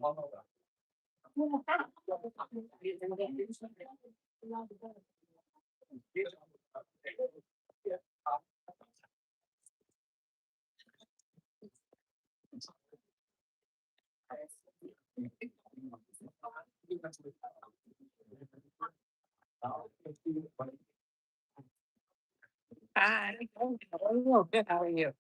Hi. Oh, good. How are you?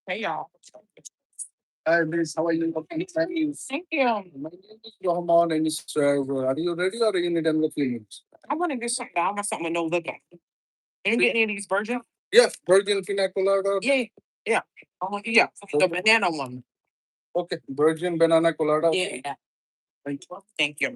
Hey, y'all. Hi, Miss. How are you? Thank you. Thank you. My name is Rahman and sir, are you ready or you need another few minutes? I want to get something. I want something with no liquor. Can you get any of these virgin? Yes, virgin pina colada. Yeah, yeah. Yeah, the banana one. Okay, virgin banana colada. Yeah. Thank you. Thank you.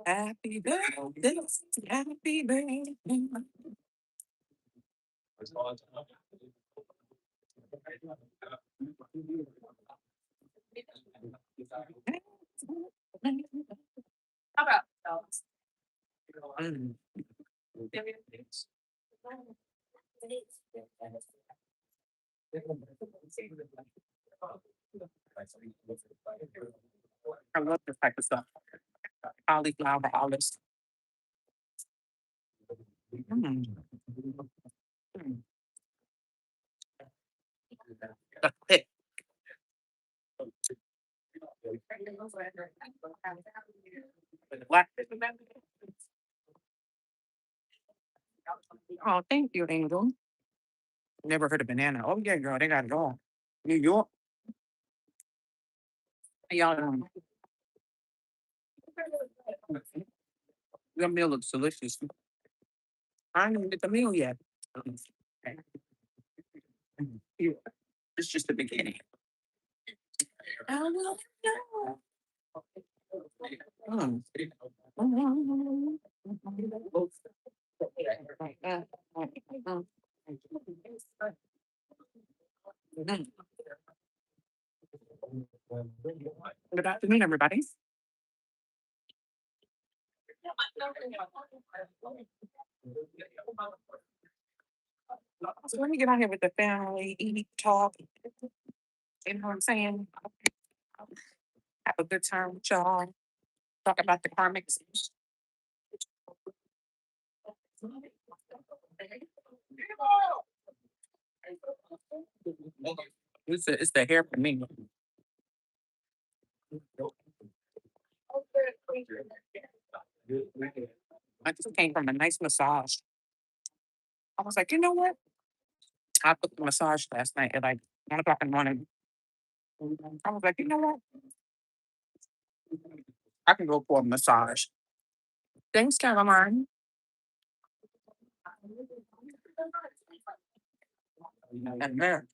Happy birthday. Happy birthday. Mm. I love this type of stuff. Cauliflower, olives. Mm. Mm. That's it. What? Oh, thank you, Angel. Never heard of banana. Oh yeah, girl, they got it all. New York, y'all. Your meal looks delicious. I didn't even get the meal yet. It's just the beginning. I will know. Mm. Mm. Good afternoon, everybody. So let me get out here with the family, eat, talk. You know what I'm saying? Have a good time with y'all. Talk about the karmics. It's the hair for me. I just came from a nice massage. I was like, you know what? I took the massage last night at like 1 o'clock in the morning. I was like, you know what? I can go for a massage. Thanks, Caroline. And there,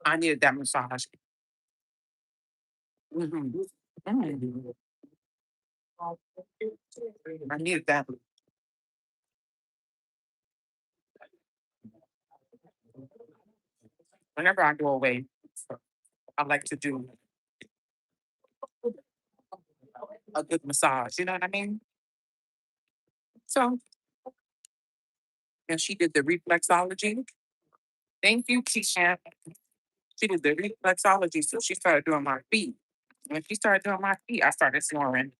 I needed that massage. Mhm. Mm. I needed that. Whenever I go away, I like to do a good massage. You know what I mean? So, and she did the reflexology. Thank you, Keisha. She did the reflexology, so she started doing my feet. When she started doing my feet, I started snoring.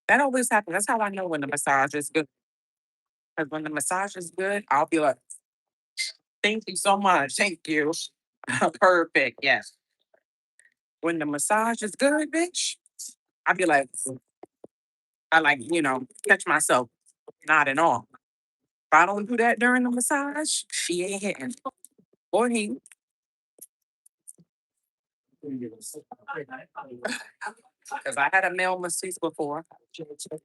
That always happens. That's how I know when the massage is good. Because when the massage is good, I'll be like, thank you so much. Thank you. Perfect. Yes. When the massage is good, bitch, I'll be like, I like, catch myself nodding off. If I don't do that during the massage, she ain't hitting. Or he. Because I had a male masseuse before.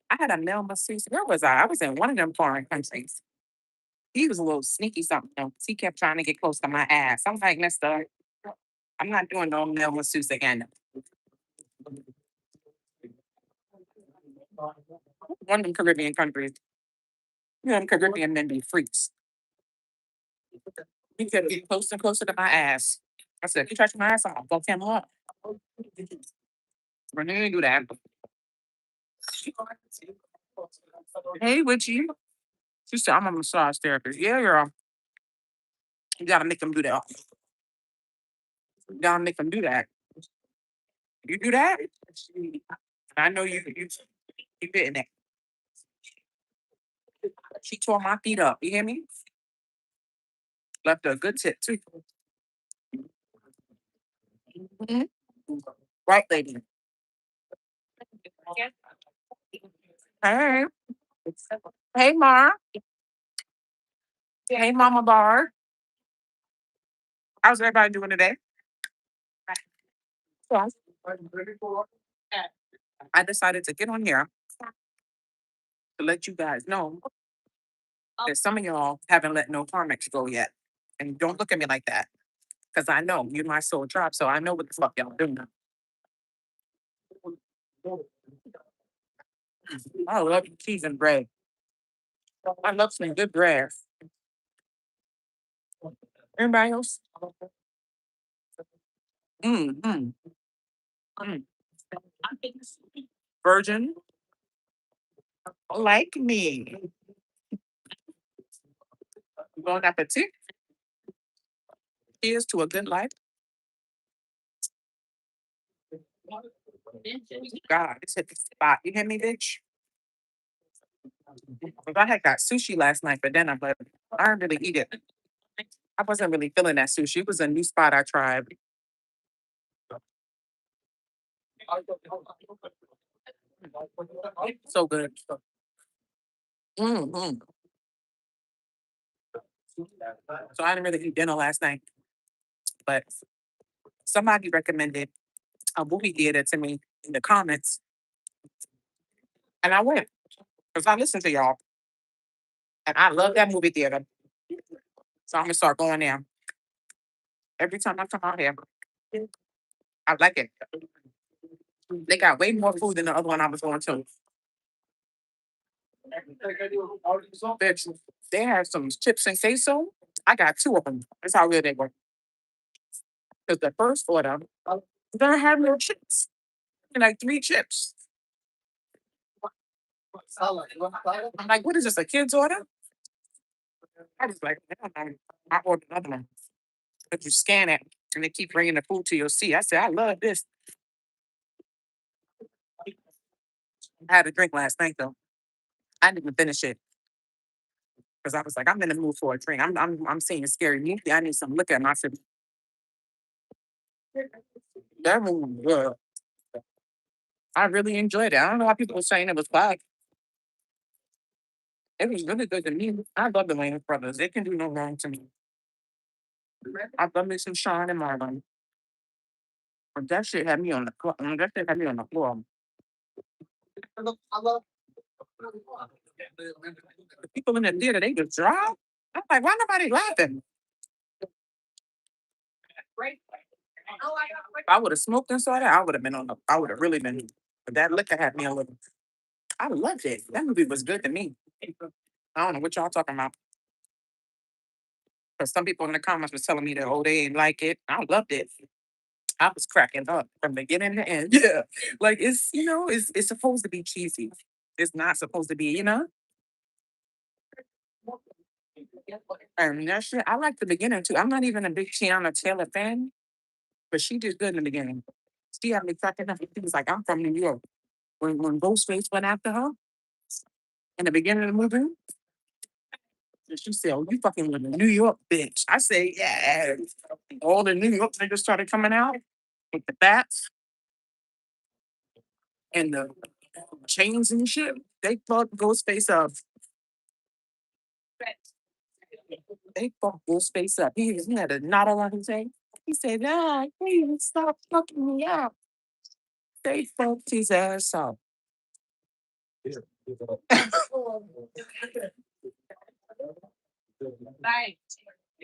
I had a male masseuse. Where was I? I was in one of them foreign countries. He was a little sneaky something. Though, 'cause he kept trying to get close to my ass. I'm like, Mister, I'm not doing no male masseuse again. One of them Caribbean countries. Them Caribbean men be freaks. He kept getting closer and closer to my ass. I said, if you touch my ass, I'll go him up. But he didn't do that. Hey, Witchy. She said, I'm a massage therapist. Yeah, girl. You gotta make them do that. You gotta make them do that. You do that? I know you getting it. She tore my feet up. You hear me? Left her a good tip too. Mhm. Right, lady. Hey. Hey, Mar. Hey, Mama Bar. How's everybody doing today? Yes. I decided to get on here to let you guys know that some of y'all haven't let no Karmics go yet. And don't look at me like that. Because I know you're my soul tribe, so I know what the fuck y'all doing. I love cheese and bread. I love some good bread. Anybody else? Mm-hmm. Mm. Virgin, like me. Bon appetit. Here's to a good life. God, this hit the spot. You hear me, bitch? 'Cause I had got sushi last night for dinner, but I didn't really eat it. I wasn't really feeling that sushi. It was a new spot I tried. So good. Hmm. So I didn't really eat dinner last night, but somebody recommended a movie theater to me in the comments, and I went because I listened to y'all, and I love that movie theater. So I'm gonna start going there every time I come out here. I like it. They got way more food than the other one I was going to. Bitch, they had some chips and queso. I got two of them. That's how good they were. Because the first order, they had no chips. Like three chips. I'm like, what is this, a kid's order? I was like, I ordered another one. But you scan it and they keep bringing the food to your seat. I said, I love this. I had a drink last night though. I didn't even finish it because I was like, I'm in the mood for a drink. I'm seeing a scary movie. I need some liquor. And I said, that movie was good. I really enjoyed it. I don't know how people were saying it was bad. It was really good to me. I love the Wayans brothers. They can do no wrong to me. I love me some Sean and Marlon. But that shit had me on the floor. That shit had me on the floor. The people in the theater, they just dropped. I'm like, why nobody laughing? If I would have smoked and saw that, I would have been on the, I would have really been. But that liquor had me a little. I loved it. That movie was good to me. I don't know what y'all talking about. Because some people in the comments was telling me that, oh, they ain't like it. I loved it. I was cracking up from beginning to end. Yeah. Like it's supposed to be cheesy. It's not supposed to be. And that shit, I like the beginning too. I'm not even a big Tiana Taylor fan, but she did good in the beginning. She had me cracking up. She was like, I'm from New York. when Ghostface went after her in the beginning of the movie, and she said, "Oh, you fucking with a New York bitch." I say, "Yeah." All the New York niggas started coming out with the bats and the chains and shit. They fucked Ghostface up. They fucked Ghostface up. He had a knot around his head. He said, "Nah, please stop fucking me up." They fucked his ass up.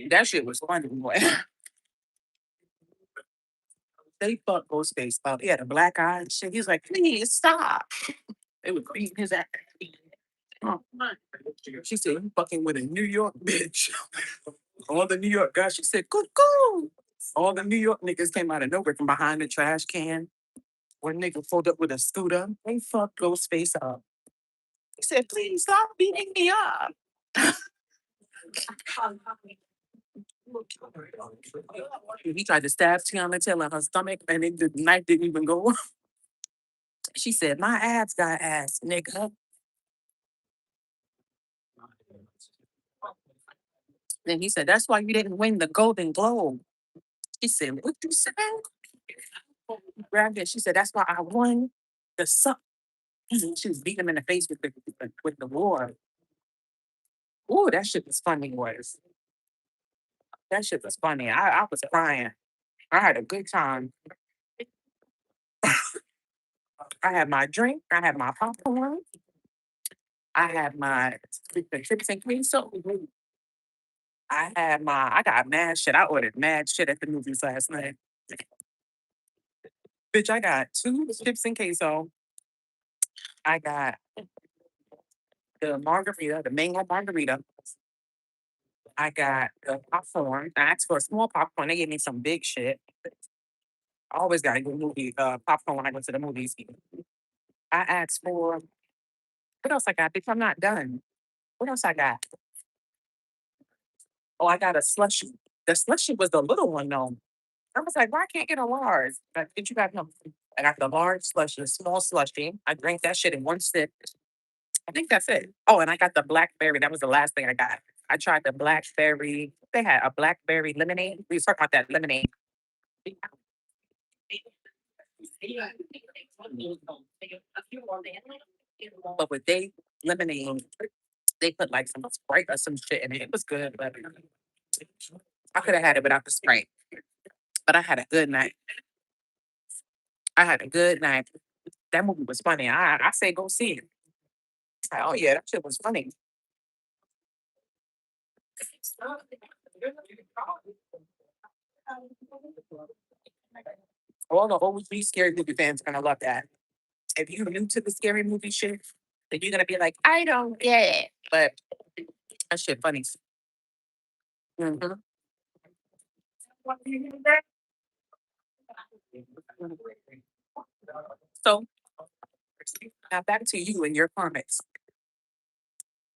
That shit was funny, boy. They fucked Ghostface up. He had a black eye and shit. He's like, "Please stop." They were beating his ass. Oh, she said, "You fucking with a New York bitch." All the New York guys, she said, "Cuckoo." All the New York niggas came out of nowhere from behind the trash can. One nigga pulled up with a scooter. They fucked Ghostface up. He said, "Please stop beating me up." He tried to stab Tiana Taylor in her stomach, and the knife didn't even go. She said, "My abs got ass, nigga." Then he said, "That's why you didn't win the Golden Globe." She said, "What you said?" Grabbed it. She said, "That's why I won the suck." She was beating him in the face with the war. Ooh, that shit was funny, boys. That shit was funny. I was crying. I had a good time. I had my drink. I had my popcorn. I had my chips and queso. I got mad shit. I ordered mad shit at the movies last night. Bitch, I got two chips and queso. I got the margarita, the mango margarita. I got the popcorn. I asked for a small popcorn. They gave me some big shit. I always got a good movie popcorn when I go to the movies. I asked for what else I got? Bitch, I'm not done. What else I got? Oh, I got a slushy. The slushy was the little one though. I was like, why I can't get a large? Like, did you got no? I got the large slushy, the small slushy. I drank that shit in one sip. I think that's it. Oh, and I got the blackberry. That was the last thing I got. I tried the blackberry. They had a blackberry lemonade. We was talking about that lemonade. But with they lemonade, they put like some Sprite or some shit in it. It was good, but I could have had it without the Sprite. But I had a good night. I had a good night. That movie was funny. I say go see it. Oh yeah, that shit was funny. All the OG scary movie fans gonna love that. If you're new to the scary movie shit, then you're gonna be like, I don't get it. But that shit funny. Mhm. So now back to you and your karmics.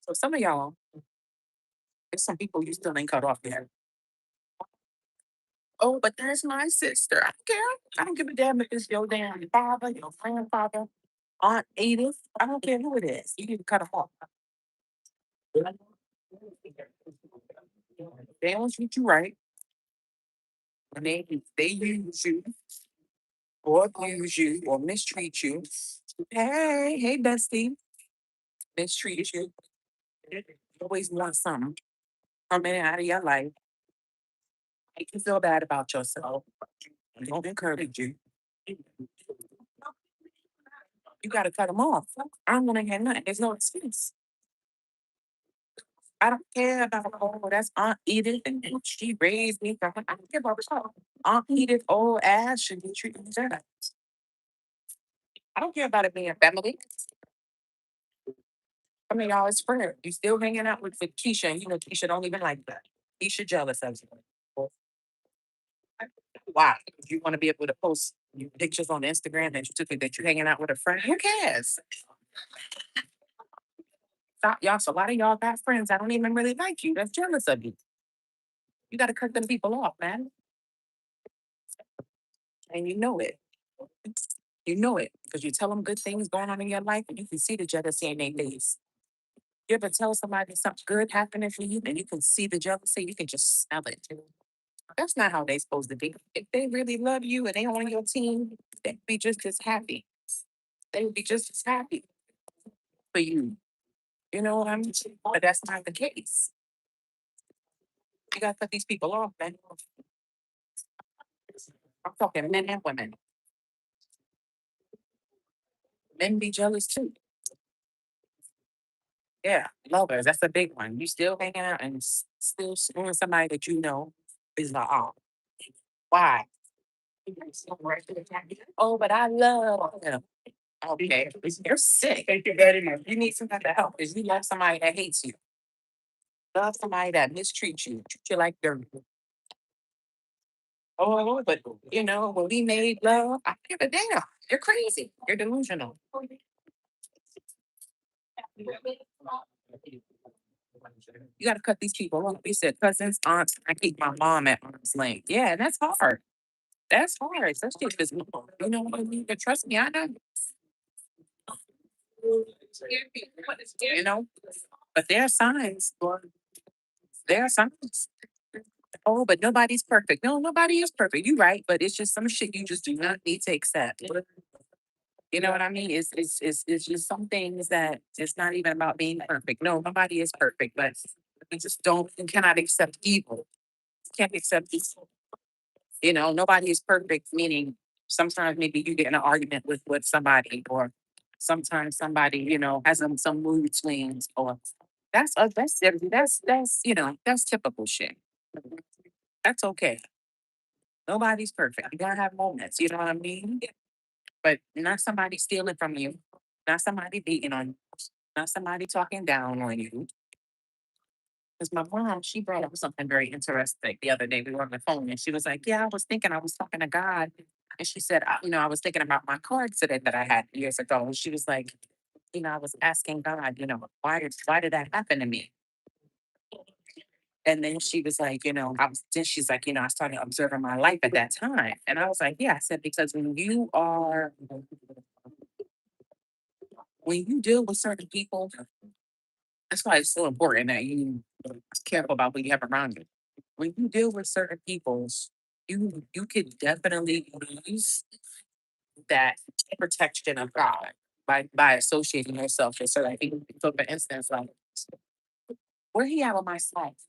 So some of y'all, there's some people you still ain't cut off yet. Oh, but there's my sister. I don't care. I don't give a damn if it's your damn father, your grandfather, Aunt Edith. I don't care who it is. You need to cut them off. They don't treat you right. When they use you or abuse you or mistreat you. Hey, bestie, mistreat you. You always want something coming out of your life. Make you feel bad about yourself. Don't encourage you. You got to cut them off. I don't want to hear nothing. There's no excuse. I don't care about, oh, that's Aunt Edith and she raised me. I don't give a fuck. Aunt Edith, old ass, should be treated better. I don't care about it being family. I mean, y'all, it's friend. You still hanging out with Keisha, and you know Keisha don't even like that. Keisha jealous of you. Why? You want to be able to post your pictures on Instagram that you took it that you're hanging out with a friend. Who cares? Stop, y'all. So a lot of y'all got friends that don't even really like you. That's jealous of you. You got to cut them people off, man, and you know it. You know it because you tell them good things going on in your life and you can see the jealousy in their face. You ever tell somebody something good happening for you and you can see the jealousy, you can just smell it. That's not how they supposed to be. If they really love you and they on your team, they'd be just as happy. They would be just as happy for you. You know what I mean? But that's not the case. You gotta cut these people off, man. I'm talking men and women. Men be jealous too. Yeah, lovers. That's a big one. You still hanging out and still screwing somebody that you know is like, oh, why? Oh, but I love him. Okay, you're sick. Thank you very much. You need some type of help because you love somebody that hates you. Love somebody that mistreats you, treat you like dirt. Oh, but you know, when we made love, I give a damn. You're crazy. You're delusional. You got to cut these people off. You said cousins, aunts. I keep my mom at arm's length. Yeah, and that's hard. That's hard, especially if it's you know what I mean. But trust me, I know. You know, but there are signs. There are signs. Oh, but nobody's perfect. No, nobody is perfect. You're right, but it's just some shit you just do not need to accept. You know what I mean? It's just some things that it's not even about being perfect. No, nobody is perfect, but you just don't you cannot accept evil. Can't accept evil. You know, nobody is perfect, meaning sometimes maybe you get in an argument with somebody, or sometimes somebody, you know, has some mood swings, or that's you know, that's typical shit. That's okay. Nobody's perfect. You gotta have moments, you know what I mean? But not somebody stealing from you, not somebody beating on you, not somebody talking down on you. Because my mom, she brought up something very interesting the other day. We were on the phone and she was like, yeah, I was thinking, I was talking to God. And she said, you know, I was thinking about my car accident that I had years ago. And she was like, you know, I was asking God, you know, why did that happen to me? And then she was like, you know, then she's like, you know, I started observing my life at that time. And I was like, yeah, I said, because when you deal with certain people, that's why it's so important that you careful about what you have around you. When you deal with certain peoples, you could definitely lose that protection of God by associating yourself with certain people. So for instance, like where he at with my slice?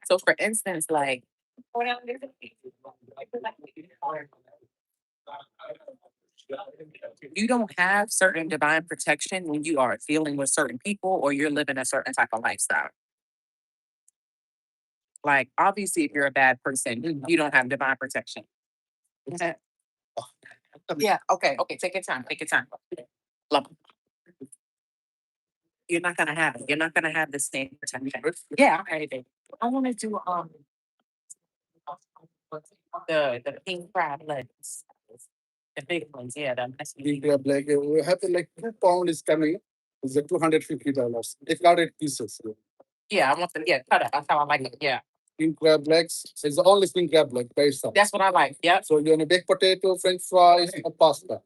So for instance, like you don't have certain divine protection when you are dealing with certain people or you're living a certain type of lifestyle. Like obviously, if you're a bad person, you don't have divine protection. Mhm. Yeah. Okay. Okay. Take your time. Take your time. Love. You're not gonna have it. You're not gonna have the same protection. Yeah. Okay. Babe. I want to do the pink crab legs. The big ones. Yeah. The crab leg. We have like 2 pound is coming. It's a $250. It's got 8 pieces. Yeah. I want them. Yeah. Cut it. That's how I like it. Yeah. King crab legs. It's the only king crab leg. Very soft. That's what I like. Yeah. So you're gonna baked potato, French fries, or pasta.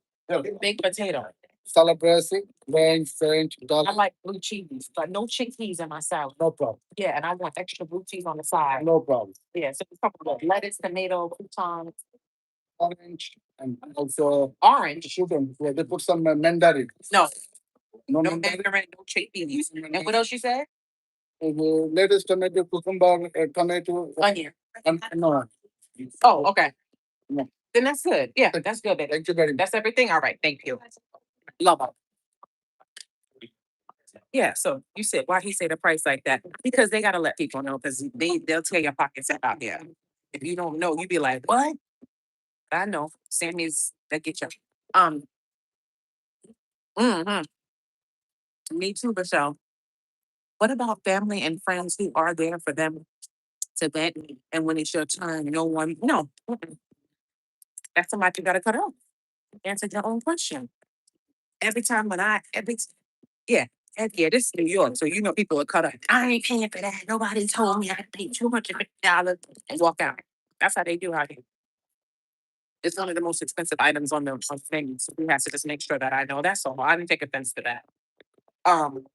Baked potato. Salad dressing, French, I like blue cheese, but no chickpeas in my salad. No problem. Yeah, and I want extra blue cheese on the side. No problem. Yeah, so it's couple of lettuce, tomato, croutons, orange, and also orange. Sugar. Yeah, they put some mandarin. No, no mandarin, no chickpeas. And what else you said? Lettuce, tomato, cucumber, tomato, onion. No. Oh, okay. No. Then that's good. Yeah, that's good. Baby. Thank you very much. That's everything. All right. Thank you. Love it. Yeah. So you said why he say the price like that? Because they gotta let people know because they'll tear your pockets out here. If you don't know, you be like, what? I know. Sammy's that get you. Um. hmm Me too, Michelle. What about family and friends who are there for them to vent, and when it's your turn, no one, no, that's somebody you gotta cut off. Answer your own question. Every time when yeah, yeah, this is New York, so you know people are cut up. I ain't paying for that. Nobody told me I had to pay $250 and walk out. That's how they do out here. It's one of the most expensive items on the menu. So we have to just make sure that I know. That's all. I didn't take offense to that. Um,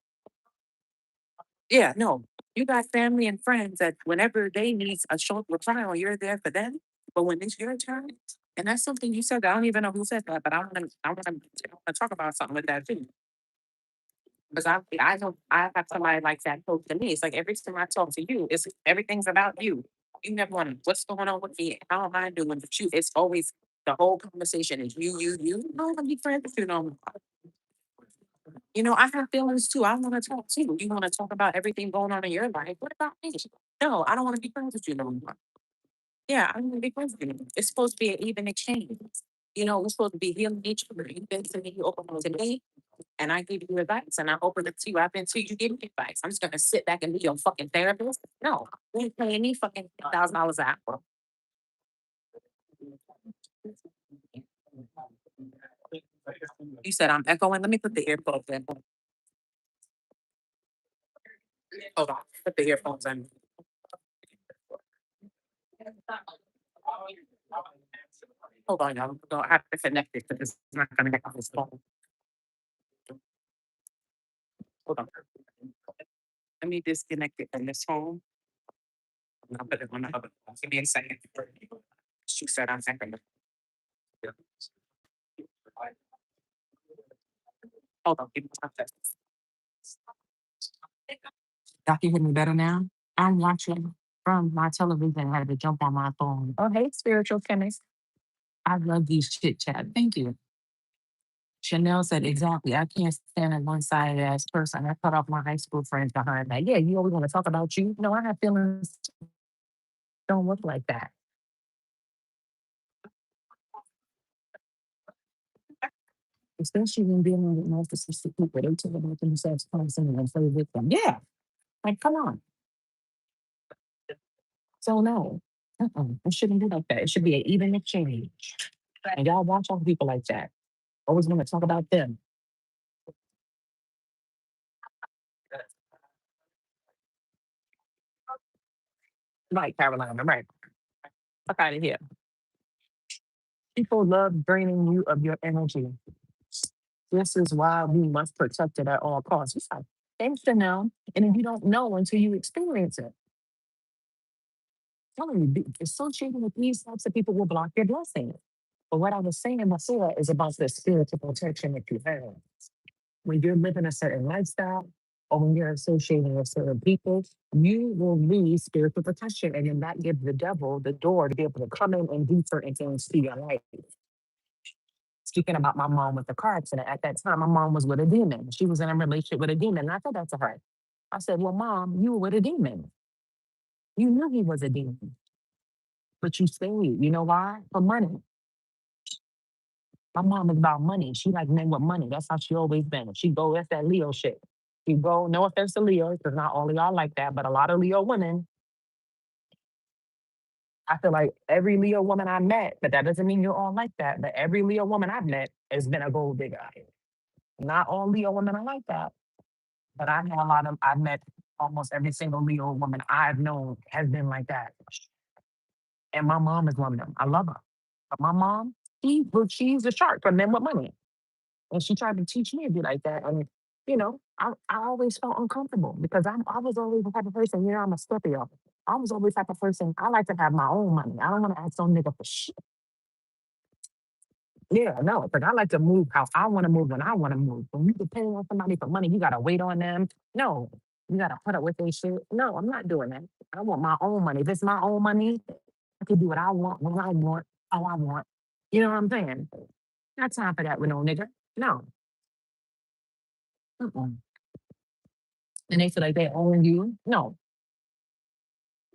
yeah, no. You got family and friends that whenever they need a short reply, you're there for them. But when it's your turn, and that's something you said. I don't even know who said that, but I want to talk about something with that too. Because I don't I have somebody like that close to me. It's like every time I talk to you, it's everything's about you. You never want what's going on with me, how am I doing with you? It's always the whole conversation is you. I don't want to be friends with you no more. You know, I have feelings too. I want to talk too. You want to talk about everything going on in your life. What about me? No, I don't want to be friends with you no more. Yeah, I don't want to be friends with you. It's supposed to be an even exchange. You know, we're supposed to be healing each other. You've been to me, you open up to me, and I give you advice and I open it to you. I've been to you, give me advice. I'm just gonna sit back and be your fucking therapist. No, you ain't paying me fucking $1,000 an hour. You said I'm echoing. Let me put the earphones in. Hold on. Put the earphones in. Hold on, y'all. I have to connect it because it's not gonna get on this phone. Hold on. Let me disconnect it from this phone. And I'll put it on the other. Give me a second. She said I'm echoing. Hold on. Give me one second. Y'all can hear me better now? I'm watching from my television. I had to jump on my phone. Oh, hey, spiritual chemist. I love these chit chat. Thank you. Chanel said exactly. I can't stand a one-sided ass person. I cut off my high school friends behind that. Yeah, you always want to talk about you. No, I have feelings. Don't look like that. Especially when dealing with narcissistic people. They talk about themselves constantly and play with them. Yeah, like come on. So no, it shouldn't be like that. It should be an even exchange. And y'all watch out for people like that. Always want to talk about them. Right, Carolina. Right. Fuck out of here. People love draining you of your energy. This is why we must protect it at all costs. It's like, thanks to know. And if you don't know until you experience it, telling you, associating with these types of people will block your blessing. But what I was saying before is about the spiritual protection that you have. When you're living a certain lifestyle or when you're associating with certain people, you will lose spiritual protection and then that gives the devil the door to be able to come in and do certain things to your life. Speaking about my mom with the car accident, at that time, my mom was with a demon. She was in a relationship with a demon. And I said that to her. I said, well, mom, you were with a demon. You knew he was a demon, but you stayed. You know why? For money. My mom is about money. She like men with money. That's how she always been. She go, that's that Leo shit. She go, no offense to Leo, because not all of y'all like that, but a lot of Leo women, I feel like every Leo woman I met, but that doesn't mean you're all like that, but every Leo woman I've met has been a gold digger. Not all Leo women are like that. But I know a lot of I've met almost every single Leo woman I've known has been like that. And my mom is one of them. I love her. But my mom, she's a shark for men with money. And she tried to teach me to be like that. And I always felt uncomfortable because I was always the type of person, I'm a Scorpio. I was always the type of person, I like to have my own money. I don't want to ask some nigga for shit. Yeah, no, because I like to move how I want to move when I want to move. When you depend on somebody for money, you gotta wait on them. No, you gotta put up with their shit. No, I'm not doing that. I want my own money. If it's my own money, I can do what I want, when I want, how I want. You know what I'm saying? Not time for that with no nigga. No. Mm-mm. And they feel like they own you. No.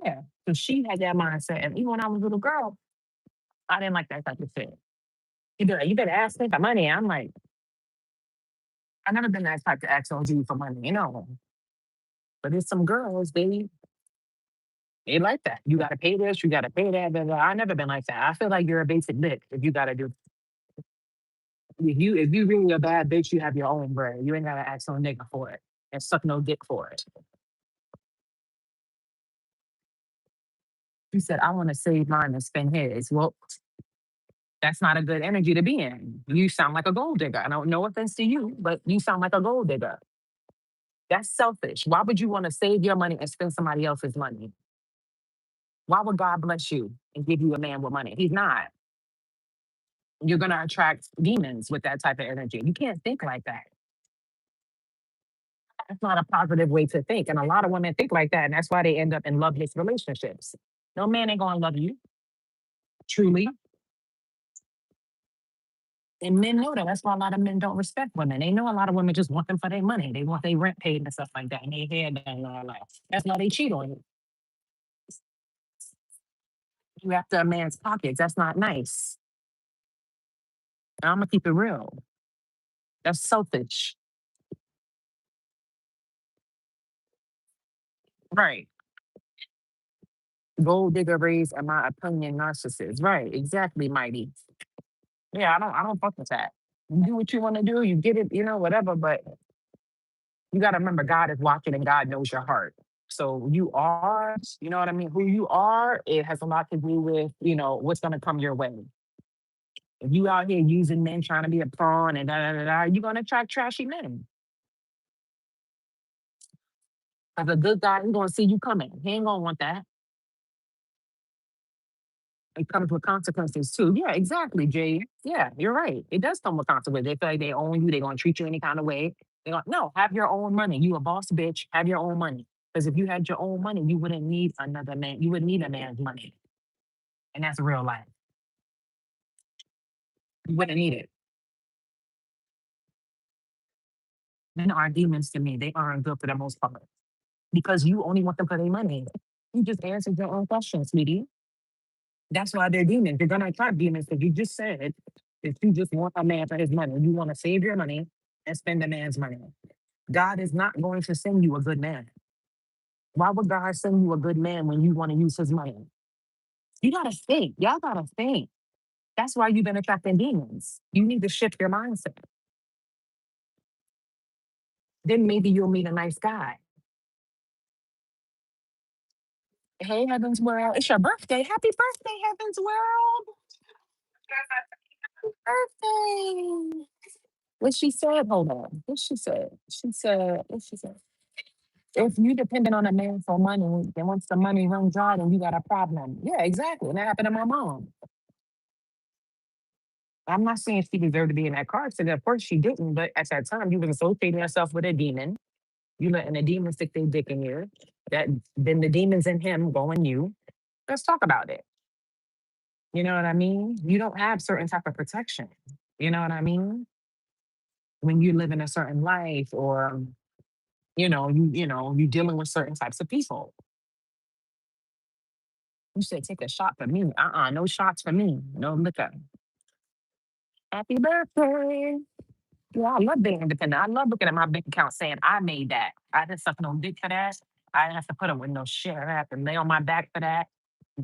Yeah. So she had that mindset. And even when I was a little girl, I didn't like that type of shit. She'd be like, you better ask me for money. I'm like, I never been that type to ask on you for money, But there's some girls, they like that. You gotta pay this, you gotta pay that. Blah, blah. I never been like that. I feel like you're a basic bitch if you gotta do if you really a bad bitch, you have your own bread. You ain't gotta ask no nigga for it and suck no dick for it. He said, I want to save mine and spend his. Well, that's not a good energy to be in. You sound like a gold digger. I don't no offense to you, but you sound like a gold digger. That's selfish. Why would you want to save your money and spend somebody else's money? Why would God bless you and give you a man with money? He's not. You're going to attract demons with that type of energy. You can't think like that. That's not a positive way to think. And a lot of women think like that. And that's why they end up in loveless relationships. No man ain't going to love you, truly. And men know that. That's why a lot of men don't respect women. They know a lot of women just want them for their money. They want their rent paid and stuff like that. And their hair done and all that. That's why they cheat on you. You after a man's pockets. That's not nice. I'm going to keep it real. That's selfish. Right. Gold digger raised, in my opinion, narcissist. Right. Exactly, Mighty. Yeah, I don't fuck with that. You do what you want to do, you get it, whatever. But you gotta remember God is watching and God knows your heart. So you are, you know what I mean? Who you are, it has a lot to do with, what's gonna come your way. If you out here using men trying to be a pawn and da da da da, you're gonna attract trashy men. As a good guy, he's gonna see you coming. He ain't gonna want that. It comes with consequences too. Yeah, exactly, Jay. Yeah, you're right. It does come with consequences. They feel like they own you. They're gonna treat you any kind of way. They're going, no, have your own money. You a boss bitch. Have your own money. Because if you had your own money, you wouldn't need another man. You wouldn't need a man's money, and that's real life. You wouldn't need it. Men are demons to me. They aren't good for the most part because you only want them for their money. You just answered your own question, sweetie. That's why they're demons. You're gonna attract demons because you just said that you just want a man for his money. You want to save your money and spend the man's money. God is not going to send you a good man. Why would God send you a good man when you want to use his money? You gotta think. Y'all gotta think. That's why you've been attracting demons. You need to shift your mindset. Then maybe you'll meet a nice guy. Hey, Heaven's World. It's your birthday. Happy birthday, Heaven's World. Birthday. What she said, hold on. What she said? What she said? If you dependent on a man for money, then once the money runs dry, then you got a problem. Yeah, exactly. And that happened to my mom. I'm not saying she deserved to be in that car accident. Of course she didn't, but at that time you was associating yourself with a demon. You letting a demon stick their dick in you. That then the demons in him go in you. Let's talk about it. You know what I mean? You don't have certain type of protection. You know what I mean? When you live in a certain life or you dealing with certain types of people. You said take a shot for me. No shots for me. No liquor. Happy birthday. Yeah, I love being independent. I love looking at my bank account saying I made that. I didn't suck no dick for that. I didn't have to put up with no shit. I didn't have to lay on my back for that.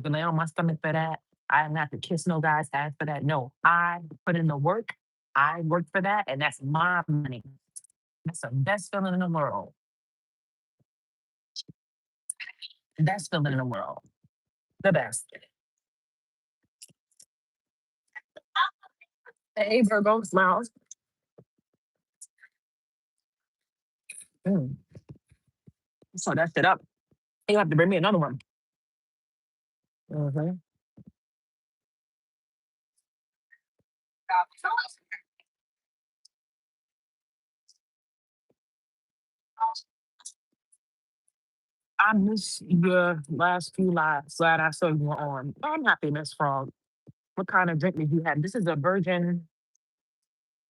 Lay on my stomach for that. I didn't have to kiss no guy's ass for that. No, I put in the work. I worked for that, and that's my money. That's the best feeling in the world. Best feeling in the world. The best. Hey, Virgo, smiles. Mm. So that shit up. You have to bring me another one. Mhm. I miss your last few lives. Glad I saw you were on. I'm happy, Miss Frog. What kind of drink did you have? This is a virgin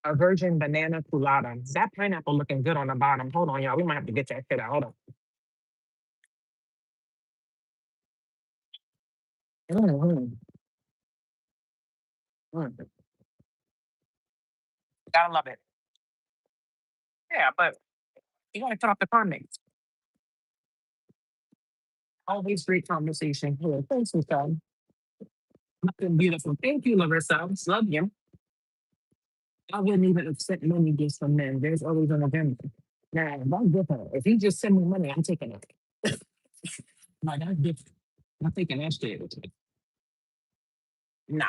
banana colada. That pineapple looking good on the bottom. Hold on, y'all. We might have to get that shit out. Hold on. Mhm. Mm. Gotta love it. Yeah, but you gotta cut off the Karmics. Always great conversation here. Thanks, Michelle. Nothing beautiful. Thank you, Larissa. Love you. I wouldn't even accept money gifts from men. There's always an agenda. Nah, that's different. If you just send me money, I'm taking it. Like that's different. I'm thinking that shit. Nah,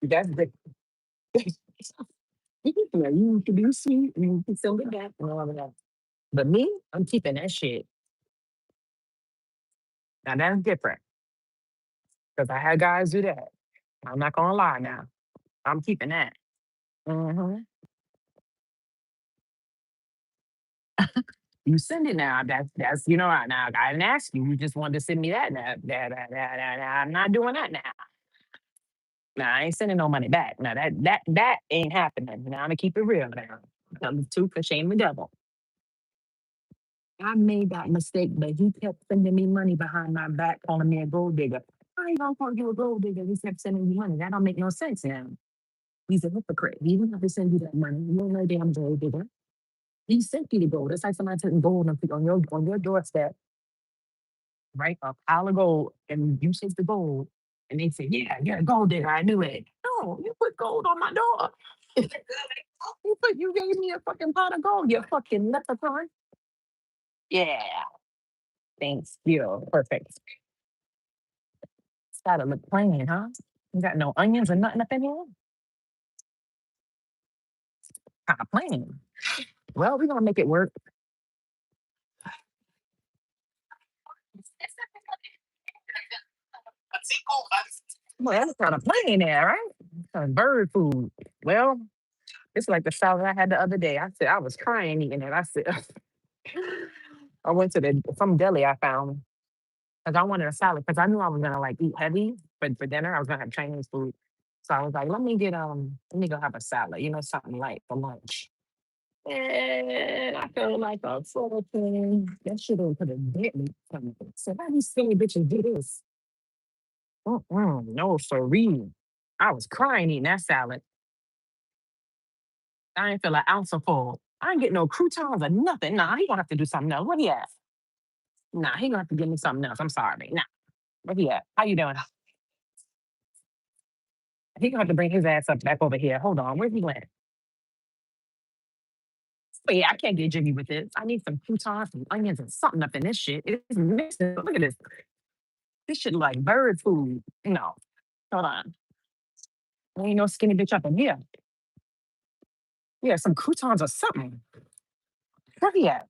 that's the you can be sweet and you can send it back and all of that. But me, I'm keeping that shit. Now that's different because I had guys do that. I'm not gonna lie now. I'm keeping that. Hmm. You send it now. That's now I didn't ask you. You just wanted to send me that now. I'm not doing that now. Now I ain't sending no money back. Now that ain't happening. Now I'm gonna keep it real now. Tell the truth and shame the devil. I made that mistake, but he kept sending me money behind my back, calling me a gold digger. I ain't gonna call you a gold digger. He kept sending me money. That don't make no sense now. He's a hypocrite. He didn't have to send you that money. You don't know damn gold digger. He sent you the gold. It's like somebody putting gold on your doorstep, right? A pile of gold, and you take the gold, and they say, "Yeah, you're a gold digger. I knew it." No, you put gold on my door. You gave me a fucking pot of gold. You fucking leprechaun. Yeah, thanks. You perfect. It's gotta look plain, huh? You got no onions or nothing up in here? Kind of plain. Well, we're gonna make it work. Well, that's kind of plain there, right? Bird food. Well, it's like the salad I had the other day. I said I was crying eating it. I said I went to some deli I found because I wanted a salad because I knew I was gonna like eat heavy, but for dinner I was gonna have Chinese food. So I was like, let me go have a salad, something light for lunch. And I felt like a fucking that shit don't put a dent in me. So how these skinny bitches do this? No, siree. I was crying eating that salad. I ain't feel an ounce of full. I ain't getting no croutons or nothing. Nah, he gonna have to do something else. What he at? Nah, he gonna have to give me something else. I'm sorry. Nah, where he at? How you doing? He gonna have to bring his ass up back over here. Hold on, where he went? But yeah, I can't get jiggy with this. I need some croutons, some onions, and something up in this shit. It's mixing. Look at this. This shit like bird food. No, hold on. There ain't no skinny bitch up in here. Yeah, some croutons or something. Where he at?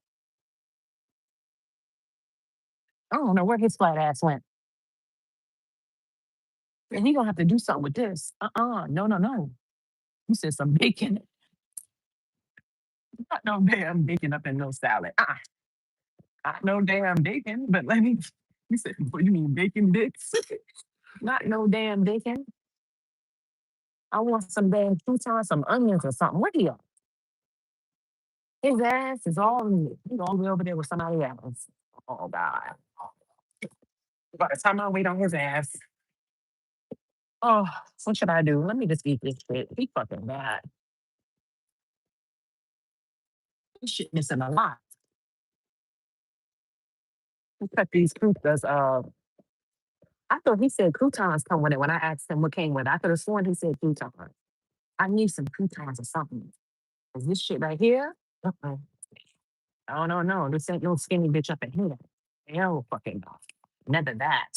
I don't know where his flat ass went. And he gonna have to do something with this. No, no, no. You said some bacon. Not no damn bacon up in no salad. Not no damn bacon, but let me. You said, what you mean bacon bits? Not no damn bacon. I want some damn croutons, some onions or something. Where he at? His ass is he's all the way over there with somebody else. Oh God. By the time I wait on his ass, oh, what should I do? Let me just eat this shit. He fucking bad. This shit missing a lot. He cut these croutons. I thought he said croutons come with it when I asked him what came with it. I could have sworn he said croutons. I need some croutons or something. Is this shit right here? Uh-uh. Oh no, no. This ain't no skinny bitch up in here. Hell fucking no. Never that.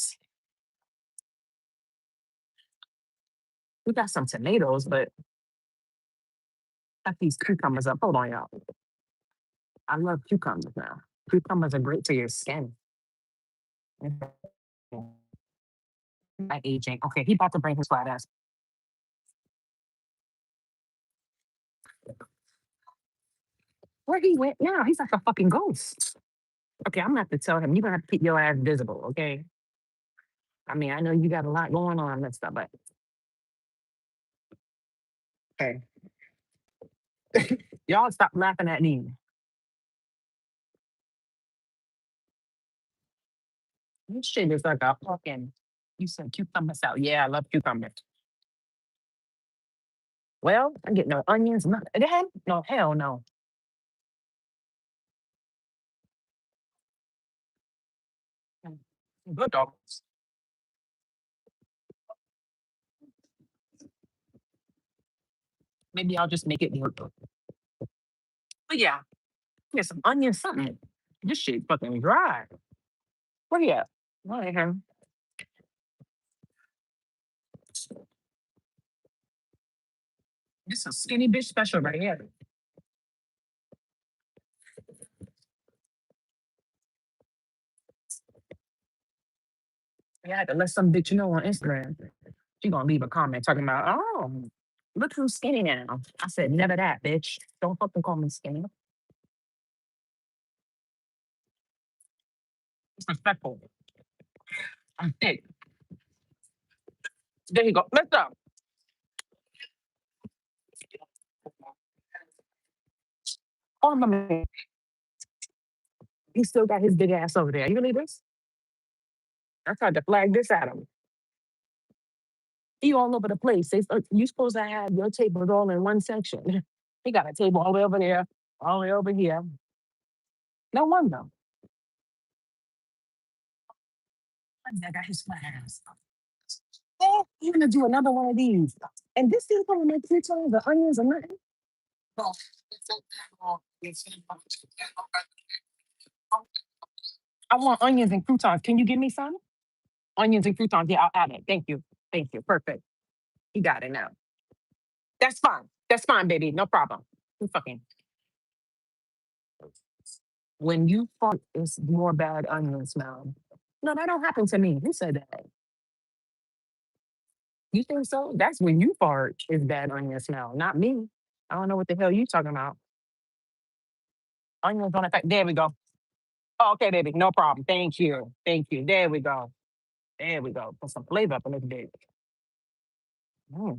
We got some tomatoes, but got these cucumbers up. Hold on, y'all. I love cucumbers now. Cucumbers are great for your skin. By aging. Okay, he about to bring his flat ass. Where he went now? He's like a fucking ghost. Okay, I'm gonna have to tell him. You're gonna have to keep your ass visible, okay? I mean, I know you got a lot going on and stuff, but okay. Y'all stop laughing at me. This shit is like a fucking. You said cucumber salad. Yeah, I love cucumbers. Well, I get no onions, nothing. No, hell no. Good dogs. Maybe I'll just make it work. But yeah, get some onions, something. This shit fucking dry. Where you at? All right, huh? This is a skinny bitch special right here. Yeah, I had to let some bitch know on Instagram. She gonna leave a comment talking about, oh, look who's skinny now. I said, never that, bitch. Don't fucking call me skinny. It's respectful. I'm thick. There you go. Lift up. Oh, my man. He still got his big ass over there. You believe this? I tried to flag this at him. He all over the place. You supposed to have your tables all in one section. He got a table all the way over there, all the way over here. No wonder. I got his flat ass. Oh, you're gonna do another one of these. And this thing gonna make three times the onions or nothing. I want onions and croutons. Can you give me some? Onions and croutons. Yeah, I'll add it. Thank you. Thank you. Perfect. You got it now. That's fine. That's fine, baby. No problem. You fucking. When you fart, it's more bad onion smell. No, that don't happen to me. Who said that? You think so? That's when you fart is bad onion smell, not me. I don't know what the hell you talking about. Onions don't affect. There we go. Oh, okay, baby. No problem. Thank you. Thank you. There we go. There we go. Put some flavor up in this bitch.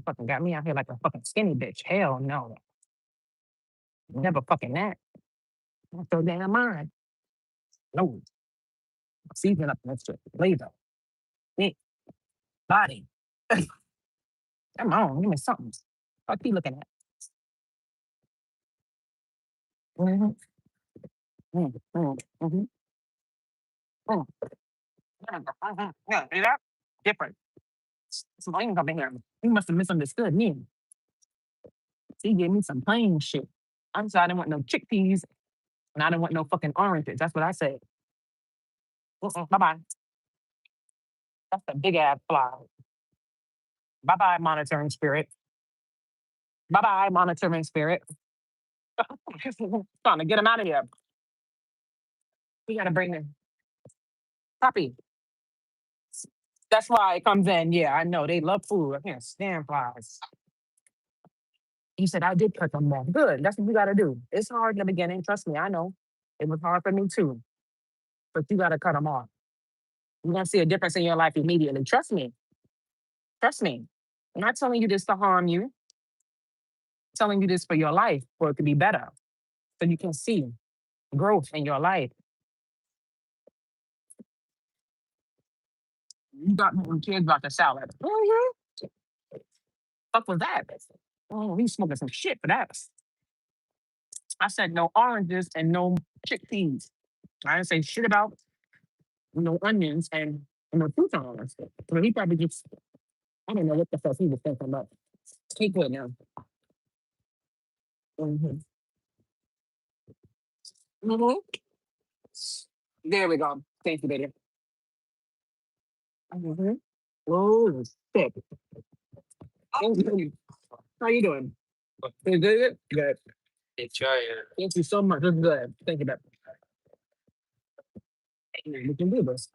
Fucking got me out here like a fucking skinny bitch. Hell no. Never fucking that. Not so damn mind. No. Season up in this shit. Flavor. Thick. Body. Come on. Give me something. What you looking at? Mm-hmm. Mm-hmm. Mm-hmm. Mm. Yeah, see that? Different. Some onions up in here. You must have misunderstood me. He gave me some plain shit. I'm sorry, I didn't want no chickpeas and I didn't want no fucking oranges. That's what I said. Bye bye. That's a big ass fly. Bye bye, monitoring spirit. Bye bye, monitoring spirit. Trying to get him out of here. We gotta bring him. Puppy. That's why it comes in. Yeah, I know. They love food. I can't stand flies. He said, I did cut them off. Good. That's what you gotta do. It's hard in the beginning. Trust me, I know. It was hard for me too. But you gotta cut them off. You're gonna see a difference in your life immediately. Trust me. Trust me. I'm not telling you this to harm you. I'm telling you this for your life, for it to be better. So you can see growth in your life. You got me kids about the salad. Fuck was that? Oh, he's smoking some shit for that. I said no oranges and no chickpeas. I didn't say shit about no onions and no croutons. So he probably just, I don't know what the fuck he was thinking about. Take it now. hmm hmm There we go. Thank you, baby. hmm Oh, shit. Mhm. How you doing? You good? Good. Thank you so much. That's good. Thank you, baby. We can do this.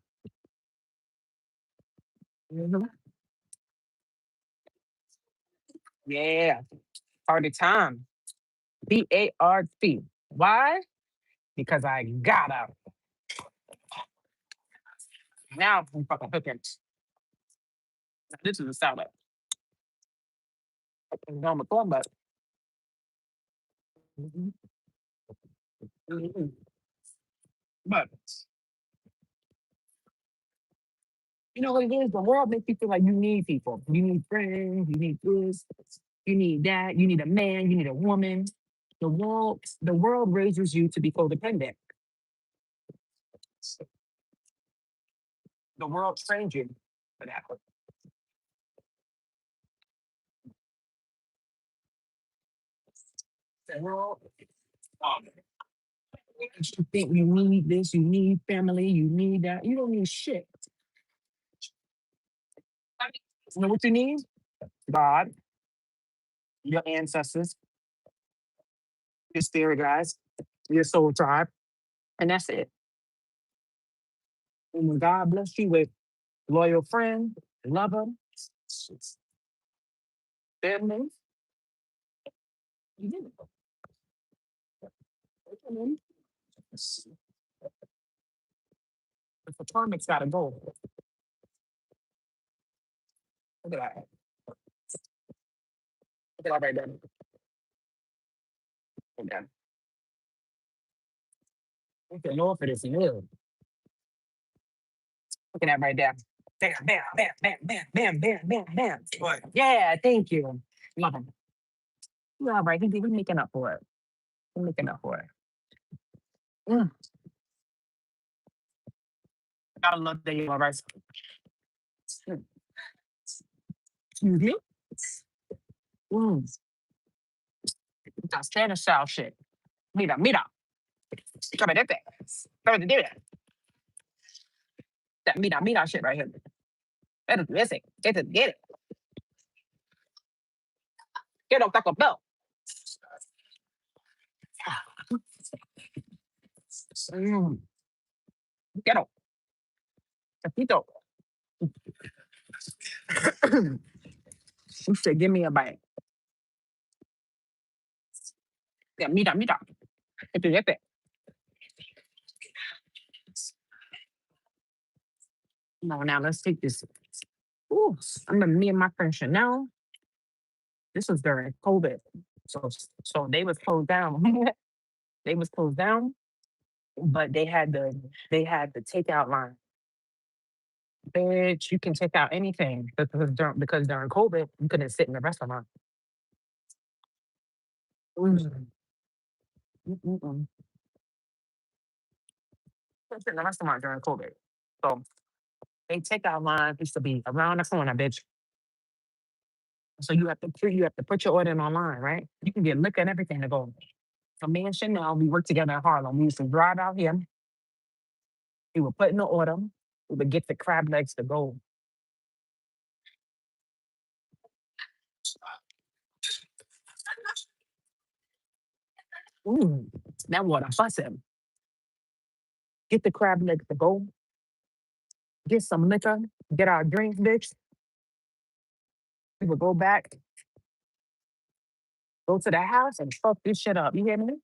Mhm. Yeah. Party time. BART. Why? Because I gotta. Now I'm fucking cooking. This is a salad. I'm going with corn, but mhm, mhm. But you know what it is? The world makes you feel like you need people. You need friends. You need this. You need that. You need a man. You need a woman. The world raises you to be codependent. The world trains you for that. The world makes you think you need this. You need family. You need that. You don't need shit. You know what you need? God, your ancestors, your spirit guides, your soul tribe, and that's it. And when God bless you with loyal friend, lover, family, you did it. The karmics gotta go. Look at that. Look at that right there. Look at that. Thank the Lord for this meal. Look at that right there. Bam, bam, bam, bam, bam, bam, bam, bam, bam. What? Yeah, thank you. Love him. You all right. He's making up for it. He's making up for it. Mm. Gotta love that you all right. Mm. Excuse me. Mm. That's Spanish style shit. Mira, mira. Come at that. Come to do that. That mira, mira shit right here. That is missing. Get it, get it. Get on Taco Bell. Mm. Get on. Tapito. You said, give me a bite. Yeah, mira, mira. Get it. No, now let's take this. Ooh, me and my friend Chanel. This was during COVID. So they was closed down. They was closed down, but they had the takeout line. Bitch, you can take out anything because during COVID, you couldn't sit in the restaurant. Mm. Mm-mm-mm. Couldn't sit in the restaurant during COVID. So they takeout line used to be around the corner, bitch. So you have to put your order in online, right? You can get liquor and everything to go. So me and Chanel, we worked together in Harlem. We used to drive out here. We would put in the order. We would get the crab legs to go. Ooh, that water bussin'. Get the crab legs to go. Get some liquor. Get our drinks, bitch. We would go back, go to the house and fuck this shit up. You hear me?